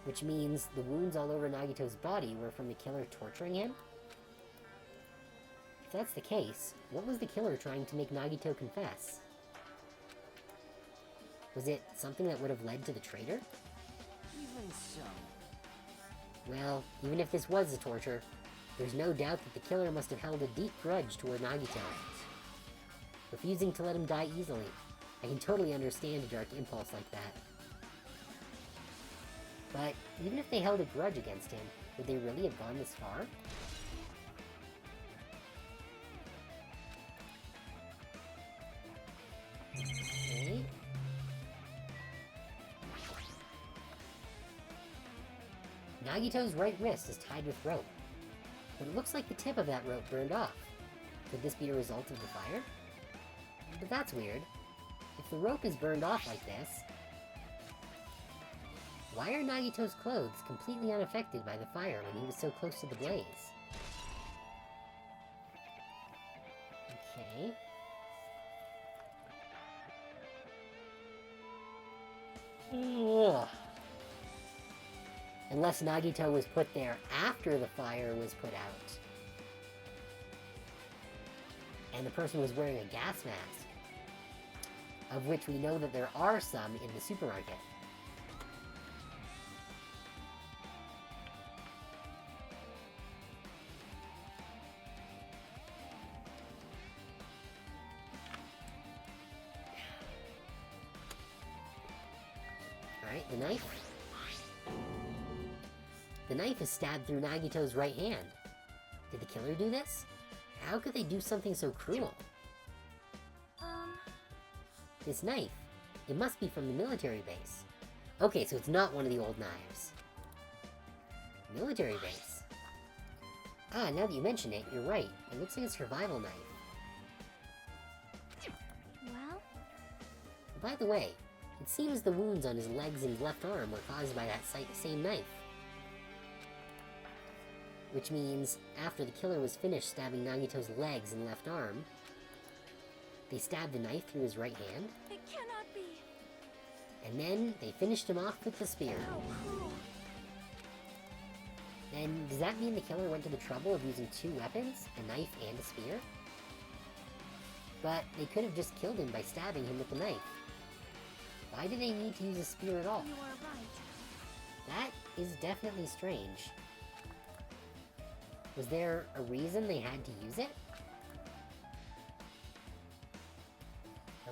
Which means the wounds all over Nagito's body were from the killer torturing him? If that's the case, what was the killer trying to make Nagito confess? Was it something that would have led to the traitor? Even so. Well, even if this was a torture, there's no doubt that the killer must have held a deep grudge toward Nagito, refusing to let him die easily. I can totally understand a dark impulse like that. But even if they held a grudge against him, would they really have gone this far? Okay. Nagito's right wrist is tied with rope, but it looks like the tip of that rope burned off. Could this be a result of the fire? But that's weird. If the rope is burned off like this, why are Nagito's clothes completely unaffected by the fire when he was so close to the blaze? Okay. Ugh. Unless Nagito was put there after the fire was put out. And the person was wearing a gas mask. Of which we know that there are some in the supermarket. Alright, the knife. The knife is stabbed through Nagito's right hand. Did the killer do this? How could they do something so cruel? This knife, it must be from the military base. Okay, so it's not one of the old knives. Military base. Ah, now that you mention it, you're right. It looks like a survival knife. Well, By the way, it seems the wounds on his legs and left arm were caused by that same knife. Which means, after the killer was finished stabbing Nagito's legs and left arm, they stabbed the knife through his right hand, it cannot be. and then they finished him off with the spear. How cruel. Then, does that mean the killer went to the trouble of using two weapons, a knife and a spear? But they could have just killed him by stabbing him with the knife. Why do they need to use a spear at all? You are right. That is definitely strange. Was there a reason they had to use it?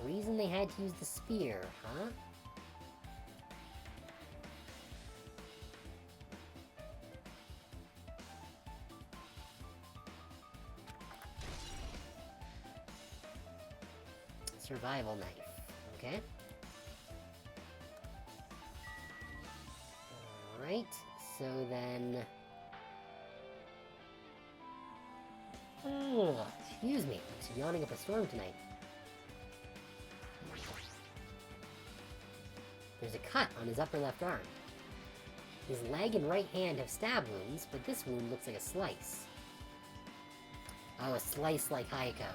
A reason they had to use the spear, huh? Survival knife, okay? Alright, so then... Oh, excuse me, I'm just yawning up a storm tonight. There's a cut on his upper left arm. His leg and right hand have stab wounds, but this wound looks like a slice. Oh, a slice like Hayako.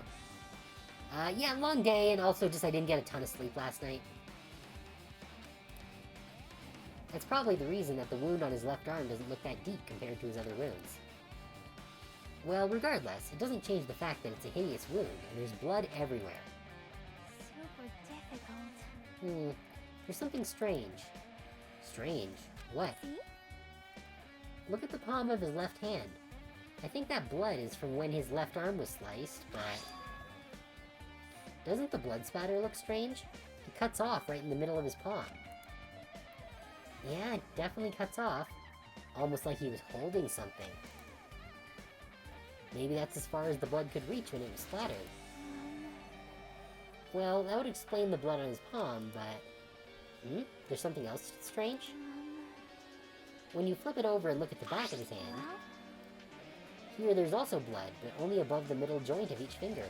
Yeah, long day, and also just I didn't get a ton of sleep last night. That's probably the reason that the wound on his left arm doesn't look that deep compared to his other wounds. Well, regardless, it doesn't change the fact that it's a hideous wound, and there's blood everywhere. Super difficult. There's something strange. Strange? What? See? Look at the palm of his left hand. I think that blood is from when his left arm was sliced, but... Doesn't the blood spatter look strange? It cuts off right in the middle of his palm. Yeah, it definitely cuts off. Almost like he was holding something. Maybe that's as far as the blood could reach when it was splattered. Well, that would explain the blood on his palm, but... There's something else strange? When you flip it over and look at the back of his hand, here there's also blood, but only above the middle joint of each finger.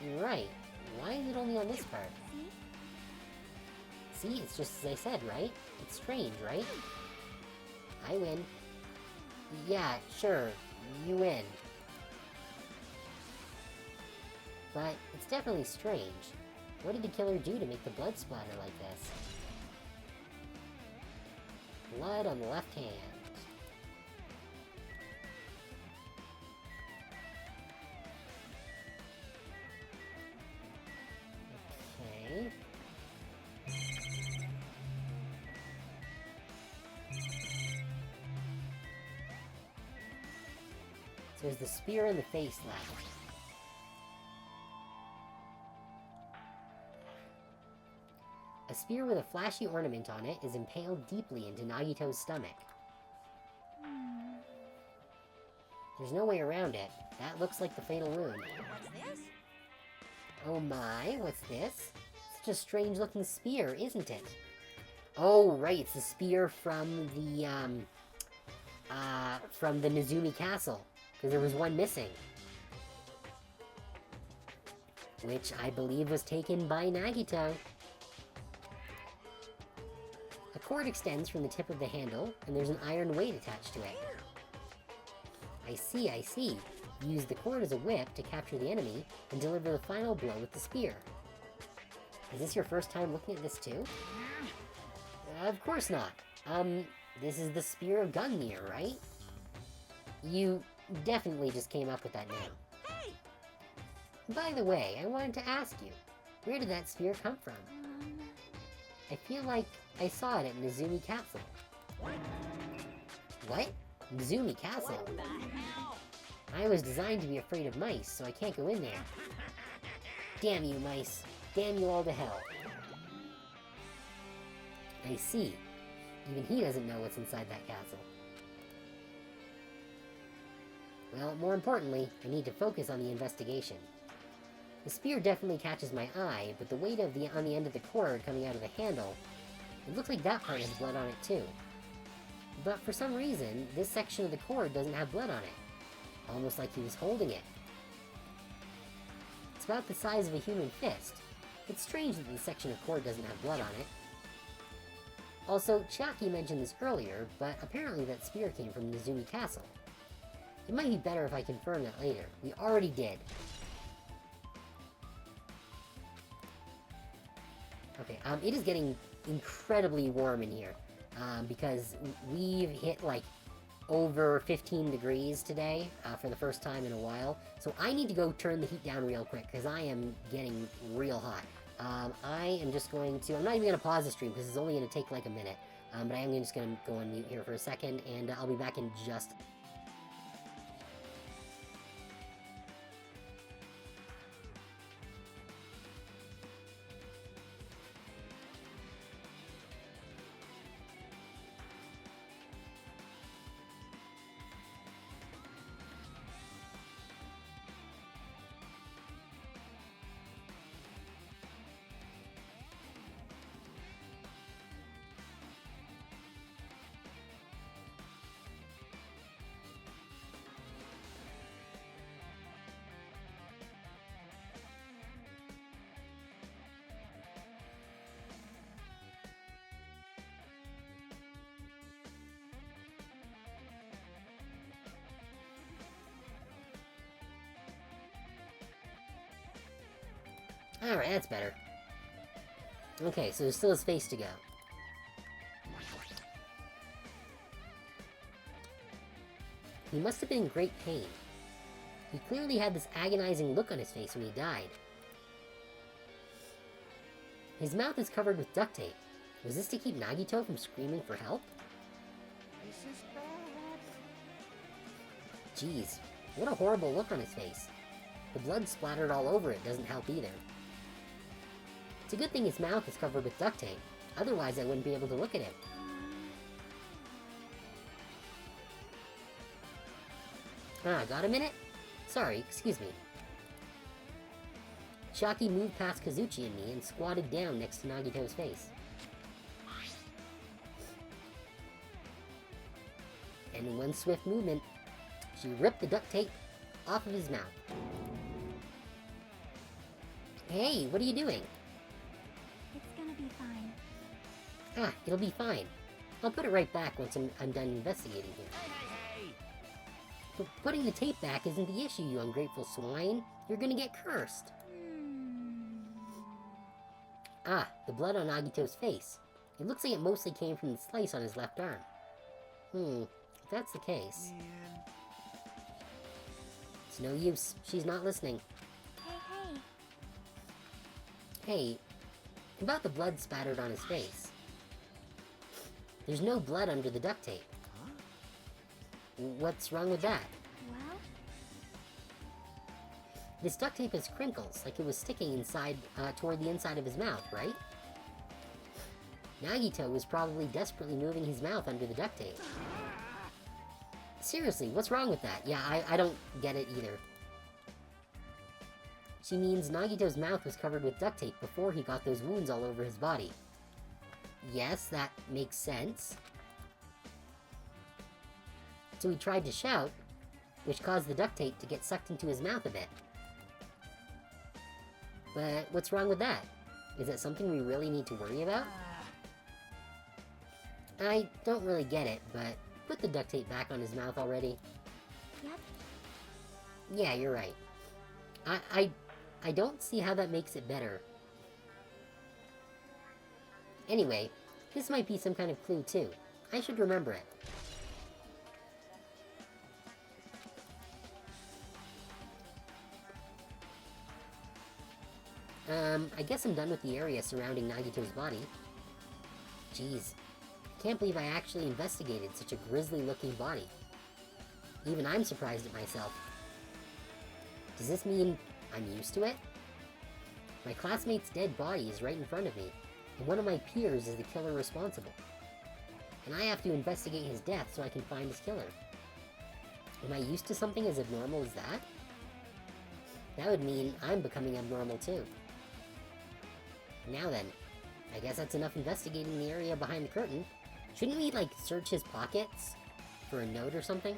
You're right. Why is it only on this part? See, it's just as I said, right? It's strange, right? I win. Yeah, sure. You win. But it's definitely strange. What did the killer do to make the blood splatter like this? blood on the left hand. Okay. So there's the spear in the face left. A spear with a flashy ornament on it is impaled deeply into Nagito's stomach. There's no way around it. That looks like the fatal wound. What's this? Oh my, what's this? Such a strange looking spear, isn't it? Oh, right, it's the spear from the Nezumi Castle. Because there was one missing. Which I believe was taken by Nagito. A cord extends from the tip of the handle, and there's an iron weight attached to it. I see, I see. Use the cord as a whip to capture the enemy, and deliver the final blow with the spear. Is this your first time looking at this too? Of course not. This is the Spear of Gungnir, right? You definitely just came up with that name. Hey! By the way, I wanted to ask you, where did that spear come from? I feel like I saw it at Nezumi Castle. What? Nezumi Castle? What the hell? I was designed to be afraid of mice, so I can't go in there. Damn you, mice. Damn you all to hell. I see. Even he doesn't know what's inside that castle. Well, more importantly, I need to focus on the investigation. The spear definitely catches my eye, but the weight on the end of the cord coming out of the handle, it looks like that part has blood on it too. But for some reason, this section of the cord doesn't have blood on it. Almost like he was holding it. It's about the size of a human fist. It's strange that this section of cord doesn't have blood on it. Also, Chiaki mentioned this earlier, but apparently that spear came from Nezumi Castle. It might be better if I confirm that later. We already did. Okay, it is getting incredibly warm in here, because we've hit, like, over 15 degrees today, for the first time in a while. So I need to go turn the heat down real quick, because I am getting real hot. I am just going to, I'm not even going to pause the stream, because it's only going to take, like, a minute. But I am just going to go on mute here for a second, and I'll be back in just... Alright, that's better. Okay, so there's still his face to go. He must have been in great pain. He clearly had this agonizing look on his face when he died. His mouth is covered with duct tape. Was this to keep Nagito from screaming for help? This is bad. Jeez, what a horrible look on his face. The blood splattered all over it doesn't help either. It's a good thing his mouth is covered with duct tape. Otherwise, I wouldn't be able to look at him. Got a minute? Sorry, excuse me. Chiaki moved past Kazuchi and me and squatted down next to Nagito's face. And in one swift movement, she ripped the duct tape off of his mouth. Hey, what are you doing? It's gonna be fine. It'll be fine. I'll put it right back once I'm done investigating here. Hey! But putting the tape back isn't the issue, you ungrateful swine. You're gonna get cursed. The blood on Nagito's face. It looks like it mostly came from the slice on his left arm. If that's the case... Man. It's no use. She's not listening. Hey. Hey, about the blood spattered on his face. There's no blood under the duct tape. What's wrong with that? Well, This duct tape has crinkles, like it was sticking inside, toward the inside of his mouth, right? Nagito was probably desperately moving his mouth under the duct tape. Seriously, what's wrong with that? Yeah, I don't get it either. She means Nagito's mouth was covered with duct tape before he got those wounds all over his body. Yes, that makes sense. So he tried to shout, which caused the duct tape to get sucked into his mouth a bit. But what's wrong with that? Is that something we really need to worry about? I don't really get it, but put the duct tape back on his mouth already. yep. Yeah, you're right. I don't see how that makes it better. Anyway, this might be some kind of clue too. I should remember it. I guess I'm done with the area surrounding Nagito's body. Jeez. Can't believe I actually investigated such a grisly-looking body. Even I'm surprised at myself. Does this mean I'm used to it? My classmate's dead body is right in front of me, and one of my peers is the killer responsible. And I have to investigate his death so I can find his killer. Am I used to something as abnormal as that? That would mean I'm becoming abnormal too. Now then, I guess that's enough investigating the area behind the curtain. Shouldn't we, like, search his pockets for a note or something?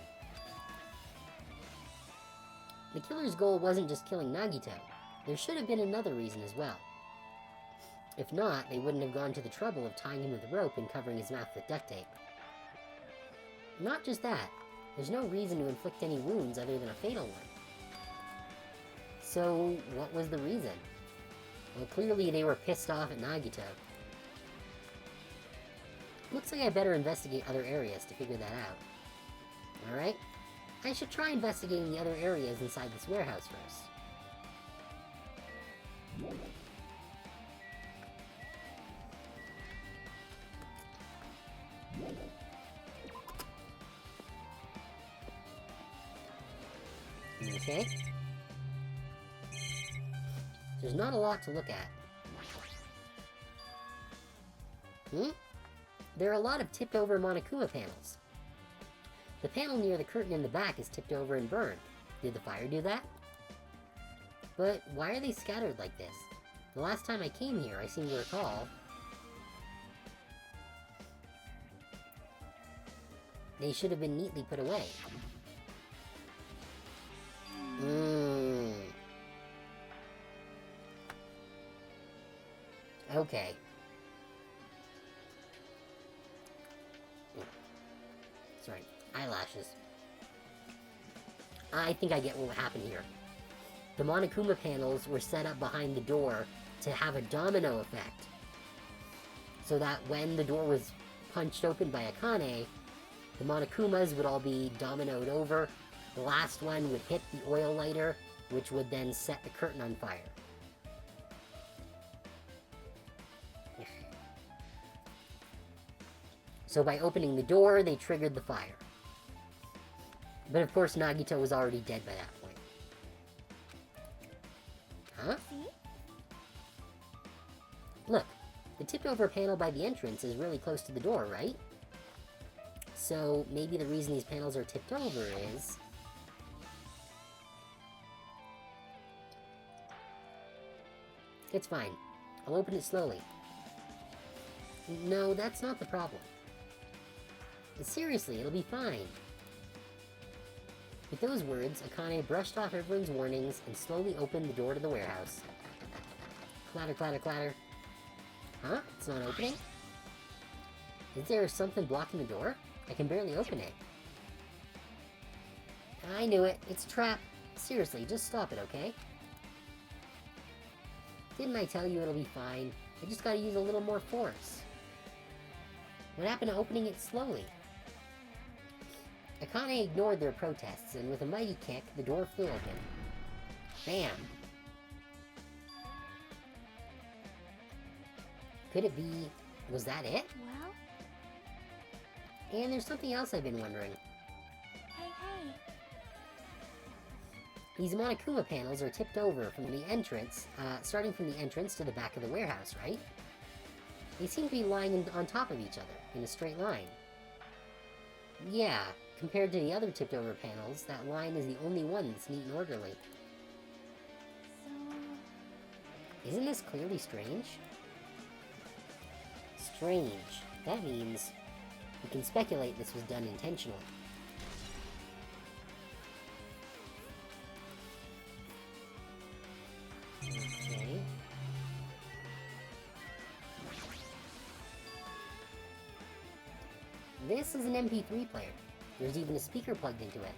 The killer's goal wasn't just killing Nagito. There should have been another reason as well. If not, they wouldn't have gone to the trouble of tying him with a rope and covering his mouth with duct tape. Not just that, there's no reason to inflict any wounds other than a fatal one. So, what was the reason? Well, clearly they were pissed off at Nagito. Looks like I better investigate other areas to figure that out. Alright? I should try investigating the other areas inside this warehouse first. Okay. There's not a lot to look at. There are a lot of tipped-over Monokuma panels. The panel near the curtain in the back is tipped over and burned. Did the fire do that? But why are they scattered like this? The last time I came here, I seem to recall... they should have been neatly put away. Okay. Sorry, eyelashes. I think I get what happened here. The Monokuma panels were set up behind the door to have a domino effect. So that when the door was punched open by Akane, the Monokumas would all be dominoed over. The last one would hit the oil lighter, which would then set the curtain on fire. So by opening the door, they triggered the fire. But of course, Nagito was already dead by that point. Huh? See? Look, the tipped-over panel by the entrance is really close to the door, right? So maybe the reason these panels are tipped over is... It's fine. I'll open it slowly. No, that's not the problem. Seriously, it'll be fine. With those words, Akane brushed off everyone's warnings and slowly opened the door to the warehouse. Clatter, clatter, clatter. Huh? It's not opening? Is there something blocking the door? I can barely open it. I knew it. It's a trap. Seriously, just stop it, okay? Didn't I tell you it'll be fine? I just gotta use a little more force. What happened to opening it slowly? Akane ignored their protests, and with a mighty kick, the door flew open. Bam! Could it be... was that it? Well, And there's something else I've been wondering. hey, hey. These Monokuma panels are tipped over from the entrance, starting from the entrance to the back of the warehouse, right? They seem to be lying on top of each other, in a straight line. Yeah, compared to the other tipped over panels, that line is the only one that's neat and orderly. So, Isn't this clearly strange? Strange. That means we can speculate this was done intentionally. Okay. This is an MP3 player. There's even a speaker plugged into it.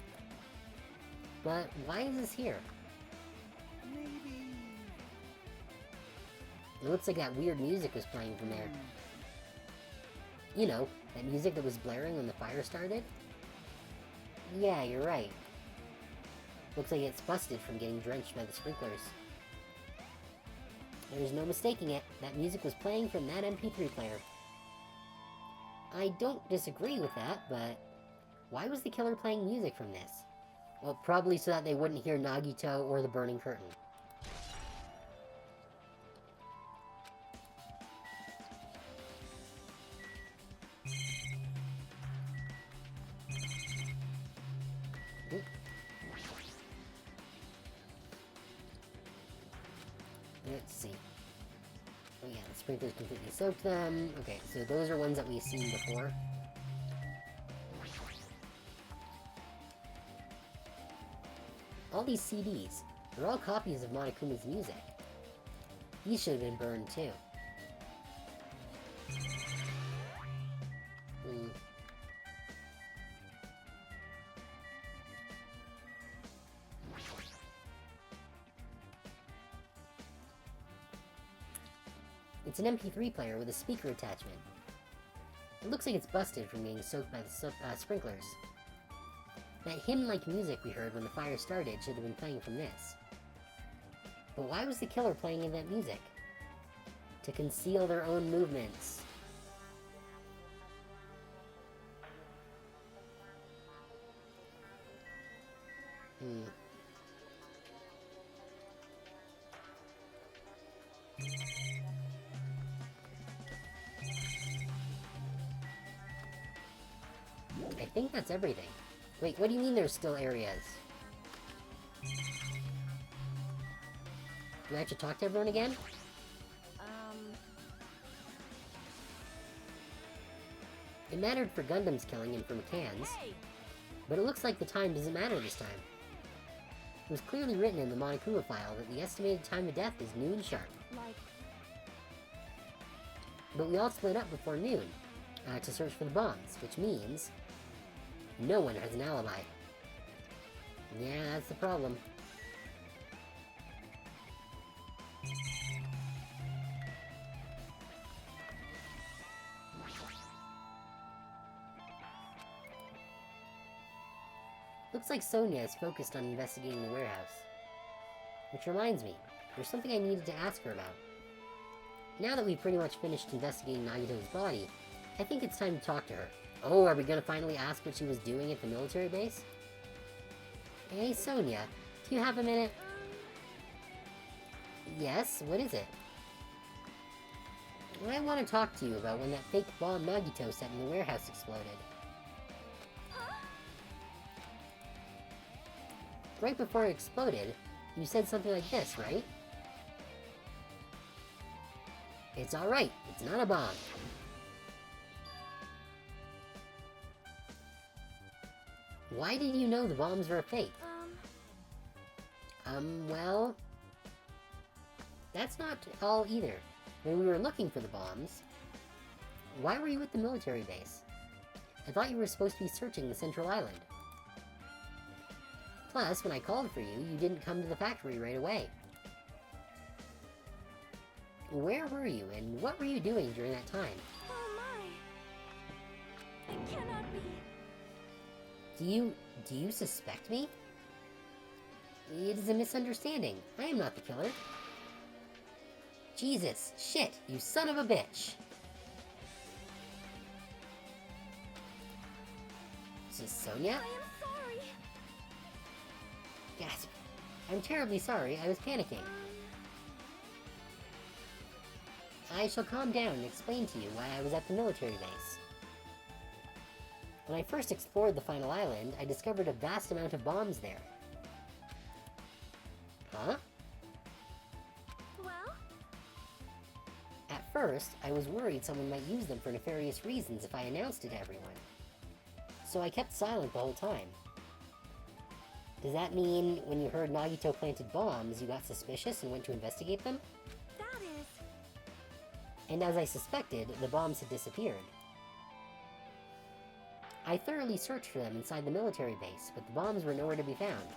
But why is this here? Maybe... It looks like that weird music was playing from there. You know, that music that was blaring when the fire started? Yeah, you're right. Looks like it's busted from getting drenched by the sprinklers. There's no mistaking it. That music was playing from that MP3 player. I don't disagree with that, but why was the killer playing music from this? Well, probably so that they wouldn't hear Nagito or the burning curtain. Oop. Let's see. Oh yeah, the sprinklers completely soaked them. Okay, so those are ones that we've seen before. All these CDs, they're all copies of Monokuma's music. These should have been burned too. It's an MP3 player with a speaker attachment. It looks like it's busted from getting soaked by the sprinklers. That hymn-like music we heard when the fire started should have been playing from this. But why was the killer playing in that music? To conceal their own movements. I think that's everything. Wait, what do you mean there's still areas? Do I have to talk to everyone again? It mattered for Gundam's killing and for McCann's, Hey! but it looks like the time doesn't matter this time. It was clearly written in the Monokuma file that the estimated time of death is noon sharp. like, But we all split up before noon, to search for the bombs, which means no one has an alibi. Yeah, that's the problem. Looks like Sonia is focused on investigating the warehouse. Which reminds me, there's something I needed to ask her about. Now that we've pretty much finished investigating Nagito's body, I think it's time to talk to her. Oh, are we gonna finally ask what she was doing at the military base? Hey, Sonia, do you have a minute? Yes, what is it? I want to talk to you about when that fake bomb Nagito set in the warehouse exploded. Right before it exploded, you said something like this, right? It's alright, it's not a bomb. Why did you know the bombs were fake? Well... That's not all either. When we were looking for the bombs, why were you at the military base? I thought you were supposed to be searching the central island. Plus, when I called for you, you didn't come to the factory right away. Where were you, and what were you doing during that time? oh It cannot be. Do you suspect me? It is a misunderstanding. I am not the killer. Jesus, shit, you son of a bitch. Is this Sonia? I am sorry. Gasp. I'm terribly sorry, I was panicking. I shall calm down and explain to you why I was at the military base. When I first explored the final island, I discovered a vast amount of bombs there. Huh? Well? At first, I was worried someone might use them for nefarious reasons if I announced it to everyone. So I kept silent the whole time. Does that mean when you heard Nagito planted bombs, you got suspicious and went to investigate them? That is... And as I suspected, the bombs had disappeared. I thoroughly searched for them inside the military base, but the bombs were nowhere to be found.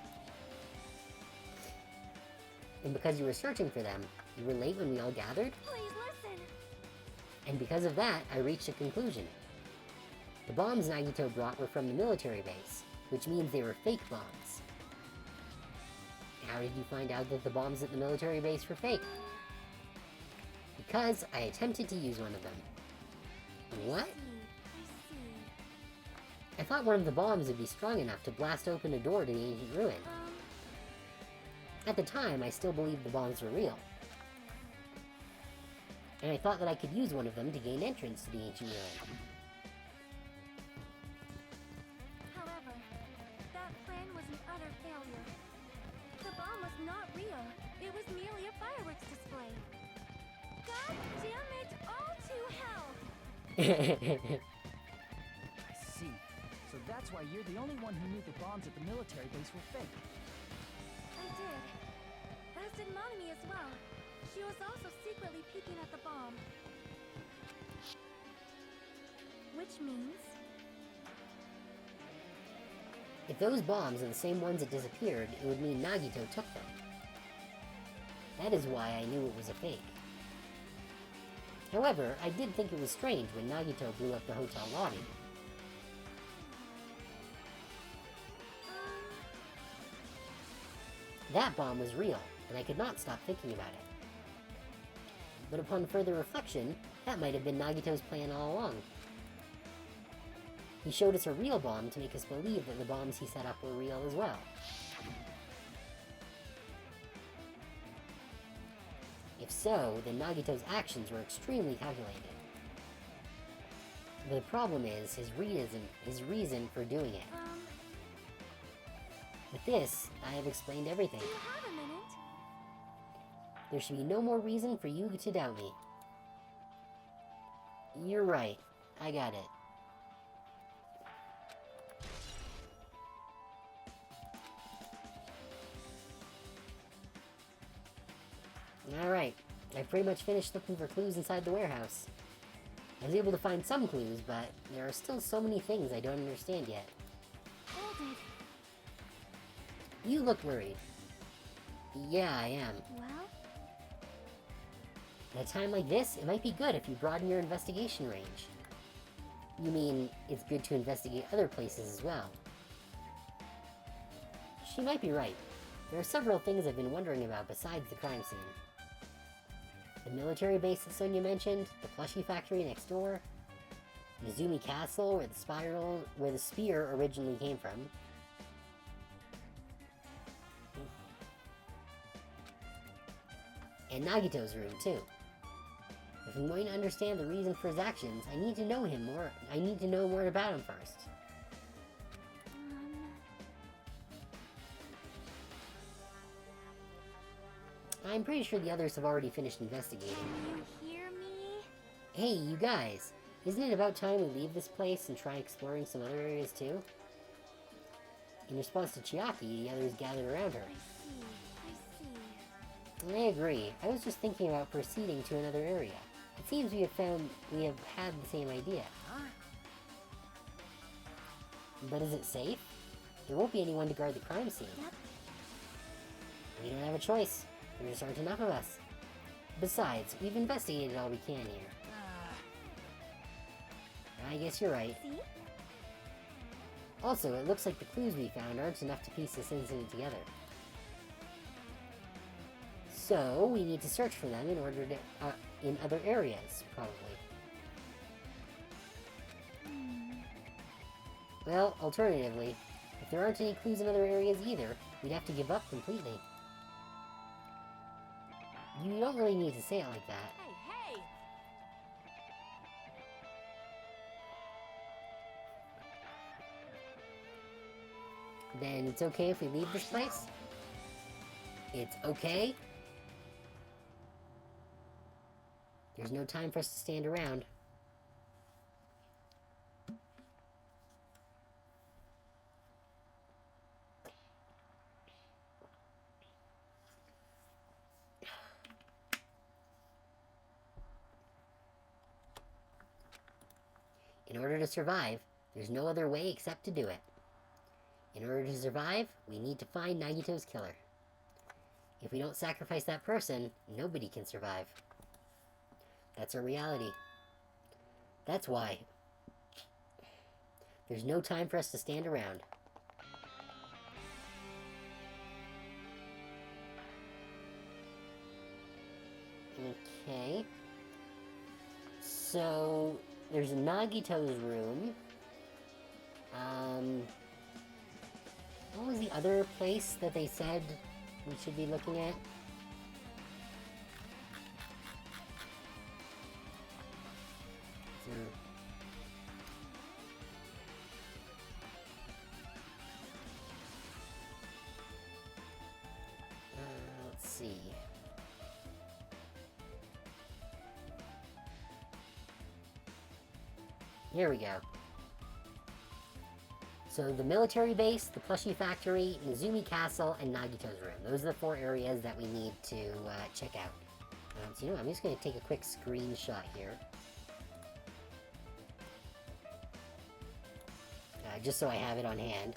And because you were searching for them, you were late when we all gathered? Please listen. And because of that, I reached a conclusion. The bombs Nagito brought were from the military base, which means they were fake bombs. How did you find out that the bombs at the military base were fake? Because I attempted to use one of them. What? I see. I thought one of the bombs would be strong enough to blast open a door to the ancient ruin. At the time, I still believed the bombs were real. And I thought that I could use one of them to gain entrance to the ancient ruin. However, that plan was an utter failure. The bomb was not real. It was merely a fireworks display. God damn it all to hell! I see. So that's why you're the only one who knew the bombs at the military base were fake. I did. As did Monami as well. She was also secretly peeking at the bomb. Which means... If those bombs are the same ones that disappeared, it would mean Nagito took them. That is why I knew it was a fake. However, I did think it was strange when Nagito blew up the hotel lobby. That bomb was real, and I could not stop thinking about it. But upon further reflection, that might have been Nagito's plan all along. He showed us a real bomb to make us believe that the bombs he set up were real as well. If so, then Nagito's actions were extremely calculated. But the problem is his reason for doing it. With this, I have explained everything. Do you have a minute? There should be no more reason for you to doubt me. You're right. I got it. Alright, I pretty much finished looking for clues inside the warehouse. I was able to find some clues, but there are still so many things I don't understand yet. Hold it. You look worried. Yeah, I am. Well? At a time like this, it might be good if you broaden your investigation range. You mean, it's good to investigate other places as well. She might be right. There are several things I've been wondering about besides the crime scene. The military base that Sonia mentioned, the plushie factory next door, Nezumi Castle where the spear originally came from, and Nagito's room too. If I'm going to understand the reason for his actions, I need to know him more. I need to know more about him first. I'm pretty sure the others have already finished investigating. Can you hear me? Hey, you guys! Isn't it about time we leave this place and try exploring some other areas too? In response to Chiaki, the others gathered around her. I see. I agree. I was just thinking about proceeding to another area. It seems we have had the same idea. Huh? But is it safe? There won't be anyone to guard the crime scene. Yep. We don't have a choice. There just aren't enough of us. Besides, we've investigated all we can here. I guess you're right. See? Also, it looks like the clues we found aren't enough to piece this incident together. So, we need to search for them in order to, in other areas, probably. Well, alternatively, if there aren't any clues in other areas either, we'd have to give up completely. You don't really need to say it like that. Hey, hey! Then it's okay if we leave this place? It's okay? There's no time for us to stand around. In order to survive, there's no other way except to do it. In order to survive, we need to find Nagito's killer. If we don't sacrifice that person, nobody can survive. That's our reality. That's why. There's no time for us to stand around. Okay. So, there's Nagito's room. What was the other place that they said we should be looking at? Let's see. Here we go. So the military base, the plushie factory, Nezumi Castle, and Nagito's room. Those are the 4 areas that we need to check out. So you know, I'm just going to take a quick screenshot here. Just so I have it on hand.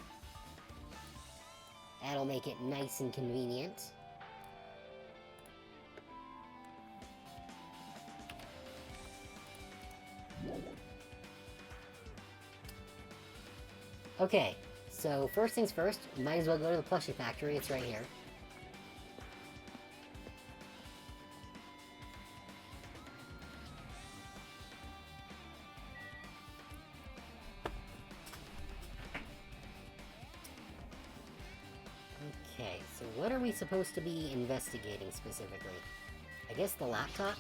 That'll make it nice and convenient. Okay, so first things first, might as well go to the plushie factory, it's right here. Okay, so what are we supposed to be investigating specifically? I guess the laptop?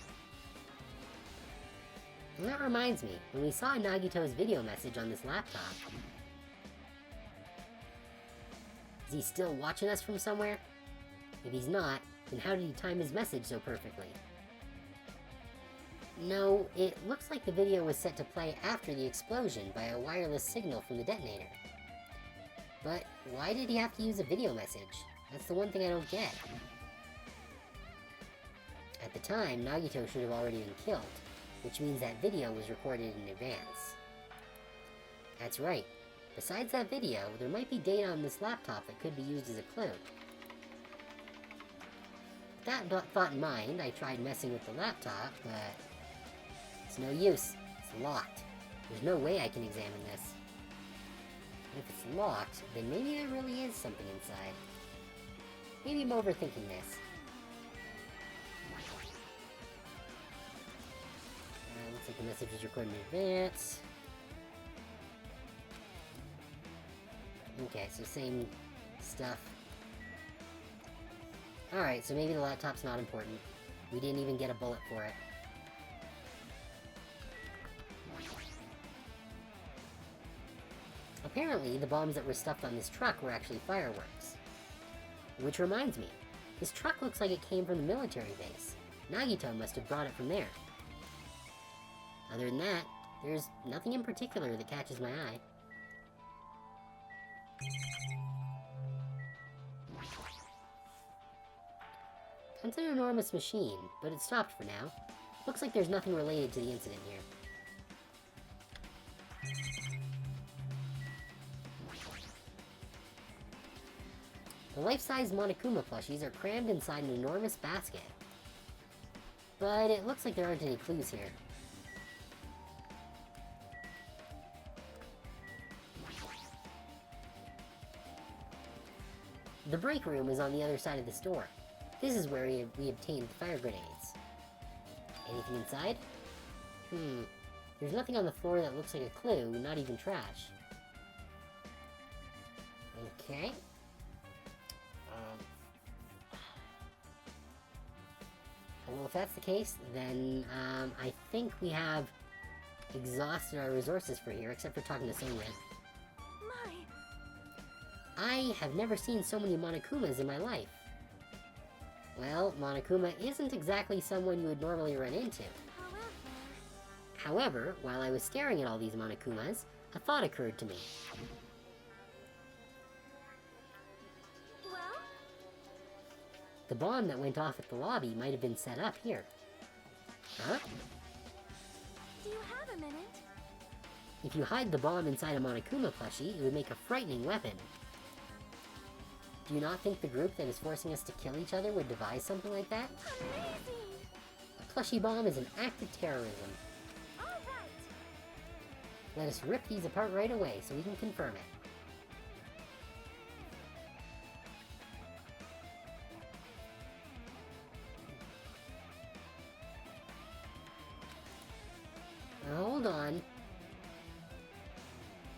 And that reminds me, when we saw Nagito's video message on this laptop, is he still watching us from somewhere? If he's not, then how did he time his message so perfectly? No, it looks like the video was set to play after the explosion by a wireless signal from the detonator. But why did he have to use a video message? That's the one thing I don't get. At the time, Nagito should have already been killed, which means that video was recorded in advance. That's right. Besides that video, there might be data on this laptop that could be used as a clue. With that thought in mind, I tried messing with the laptop, but it's no use. It's locked. There's no way I can examine this. And if it's locked, then maybe there really is something inside. Maybe I'm overthinking this. Looks like the message was recorded in advance. Okay, so same stuff. Alright, so maybe the laptop's not important. We didn't even get a bullet for it. Apparently, the bombs that were stuffed on this truck were actually fireworks. Which reminds me, this truck looks like it came from the military base. Nagito must have brought it from there. Other than that, there's nothing in particular that catches my eye. It's an enormous machine, but it stopped for now. Looks like there's nothing related to the incident here. The life-size Monokuma plushies are crammed inside an enormous basket. But it looks like there aren't any clues here. The break room is on the other side of the store. This is where we obtained the fire grenades. Anything inside? There's nothing on the floor that looks like a clue, not even trash. Okay. Well, if that's the case, then I think we have exhausted our resources for here, except for talking to Sonia. My, I have never seen so many Monokumas in my life. Well, Monokuma isn't exactly someone you would normally run into. However, while I was staring at all these Monokumas, a thought occurred to me. well, The bomb that went off at the lobby might have been set up here. Huh? do you have a minute? If you hide the bomb inside a Monokuma plushie, it would make a frightening weapon. Do you not think the group that is forcing us to kill each other would devise something like that? Amazing! A plushie bomb is an act of terrorism. All right. Let us rip these apart right away so we can confirm it. Now, hold on.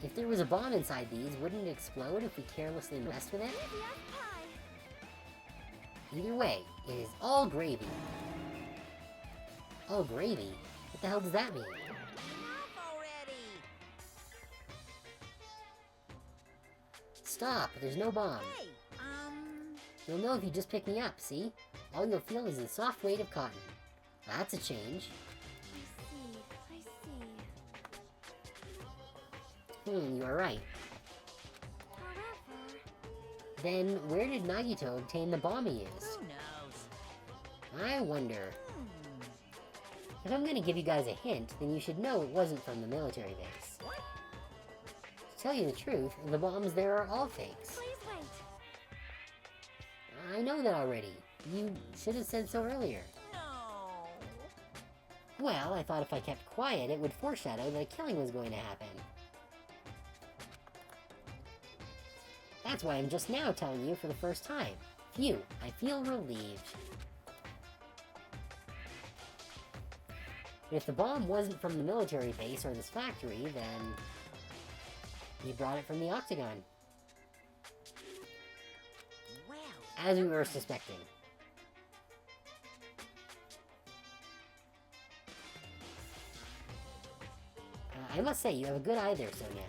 If there was a bomb inside these, wouldn't it explode if we carelessly messed with it? Easy as pie. Either way, it is all gravy. All gravy? What the hell does that mean? Enough already! Stop! There's no bomb. Hey, You'll know if you just pick me up, see? All you'll feel is the soft weight of cotton. That's a change. I see. You are right. However, Then, where did Nagito obtain the bomb he used? who knows? I wonder. If I'm gonna give you guys a hint, then you should know it wasn't from the military base. What? To tell you the truth, the bombs there are all fakes. please wait. I know that already. You should have said so earlier. No. Well, I thought if I kept quiet, it would foreshadow that a killing was going to happen. That's why I'm just now telling you for the first time. Phew, I feel relieved. But if the bomb wasn't from the military base or this factory, then he brought it from the Octagon, Well, as we were suspecting. I must say, you have a good eye there, Sonia.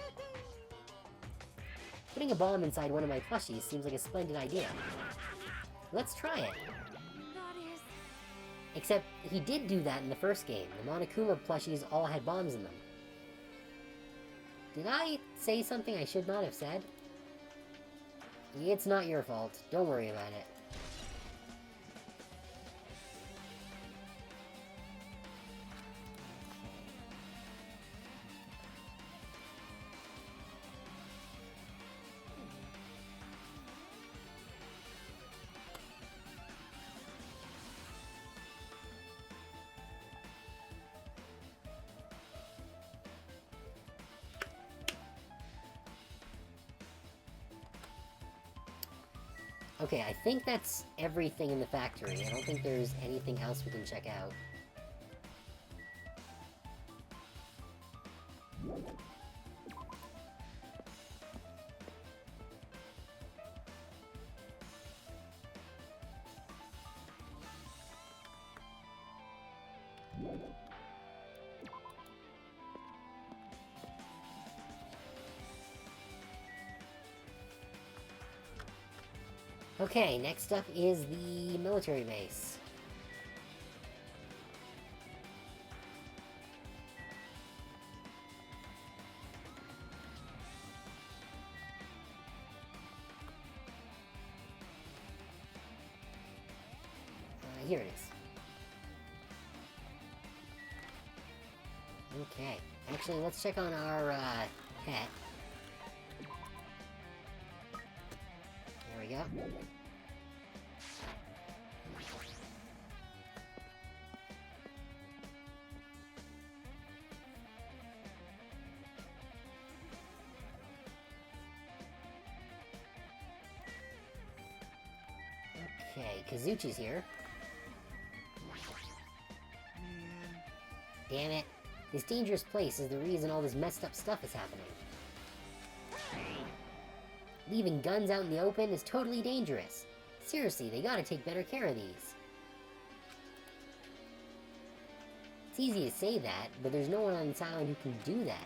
Putting a bomb inside one of my plushies seems like a splendid idea. Let's try it. That is... Except, he did do that in the first game. The Monokuma plushies all had bombs in them. Did I say something I should not have said? It's not your fault. Don't worry about it. Okay, I think that's everything in the factory. I don't think there's anything else we can check out. Okay, next up is the military base. Here it is. Okay, actually, let's check on our pet. There we go. Okay, Kazuchi's here. Damn it. This dangerous place is the reason all this messed up stuff is happening. Leaving guns out in the open is totally dangerous. Seriously, they gotta take better care of these. It's easy to say that, but there's no one on this island who can do that.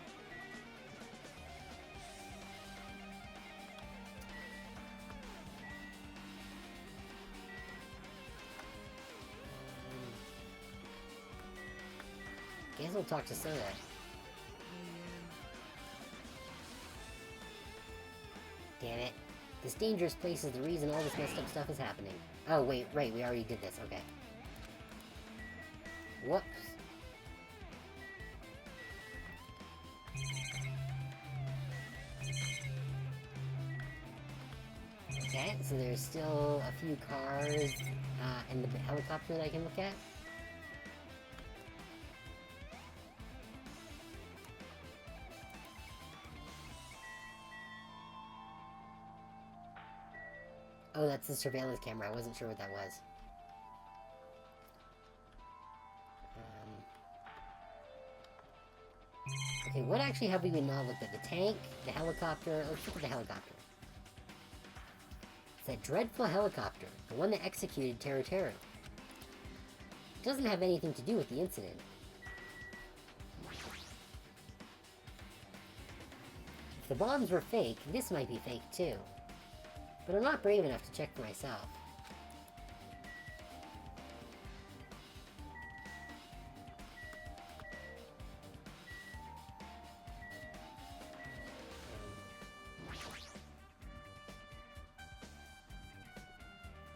Guess we'll talk to Soda. Damn it. This dangerous place is the reason all this messed up stuff is happening. Oh, wait, right, we already did this, okay. Whoops. Okay, so there's still a few cars, and the helicopter that I can look at. Oh, that's the surveillance camera. I wasn't sure what that was. Okay, what actually have we not looked at? The tank, the helicopter. Let's look at the helicopter. It's that dreadful helicopter, the one that executed Terra Terra. It doesn't have anything to do with the incident. If the bombs were fake, this might be fake too. But I'm not brave enough to check for myself.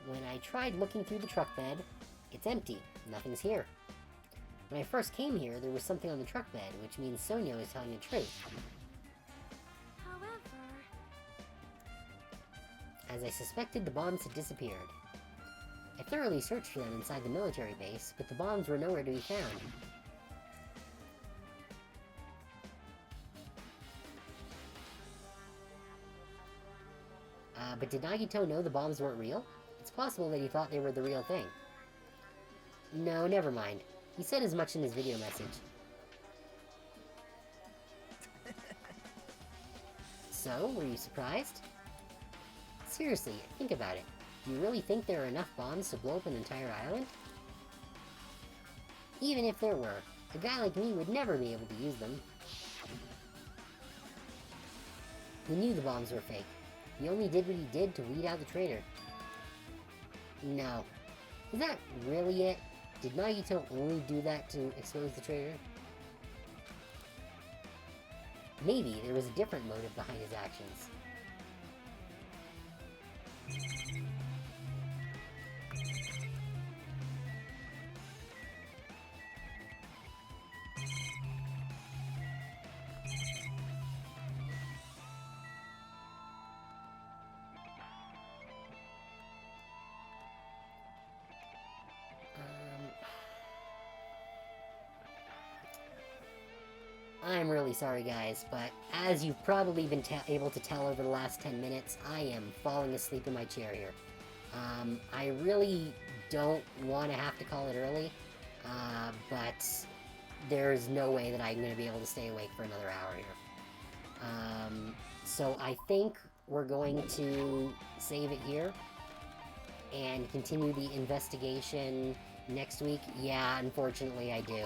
When I tried looking through the truck bed, it's empty. Nothing's here. When I first came here, there was something on the truck bed, which means Sonia is telling the truth. As I suspected, the bombs had disappeared. I thoroughly searched for them inside the military base, but the bombs were nowhere to be found. But did Nagito know the bombs weren't real? It's possible that he thought they were the real thing. No, never mind. He said as much in his video message. So, were you surprised? Seriously, think about it. Do you really think there are enough bombs to blow up an entire island? Even if there were, a guy like me would never be able to use them. He knew the bombs were fake. He only did what he did to weed out the traitor. No. Is that really it? Did Nagito only do that to expose the traitor? Maybe there was a different motive behind his actions. I'm really sorry, guys, but as you've probably been able to tell over the last 10 minutes, I am falling asleep in my chair here. I really don't want to have to call it early, but there's no way that I'm going to be able to stay awake for another hour here. So I think we're going to save it here and continue the investigation next week. Yeah, unfortunately I do.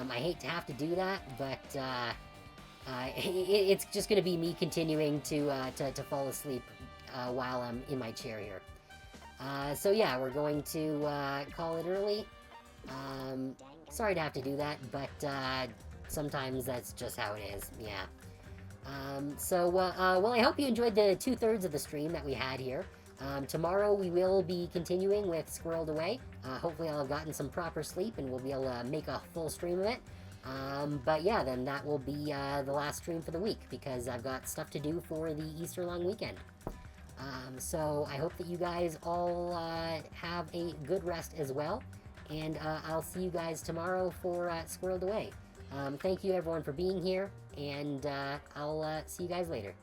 I hate to have to do that, but it's just going to be me continuing to fall asleep while I'm in my chair here. So yeah, we're going to call it early. Sorry to have to do that, but sometimes that's just how it is, yeah. Well, I hope you enjoyed the 2/3 of the stream that we had here. Tomorrow we will be continuing with Squirreled Away. Hopefully I'll have gotten some proper sleep and we'll be able to make a full stream of it. But yeah, then that will be the last stream for the week because I've got stuff to do for the Easter long weekend. So I hope that you guys all have a good rest as well. And I'll see you guys tomorrow for Squirreled Away. Thank you everyone for being here, and I'll see you guys later.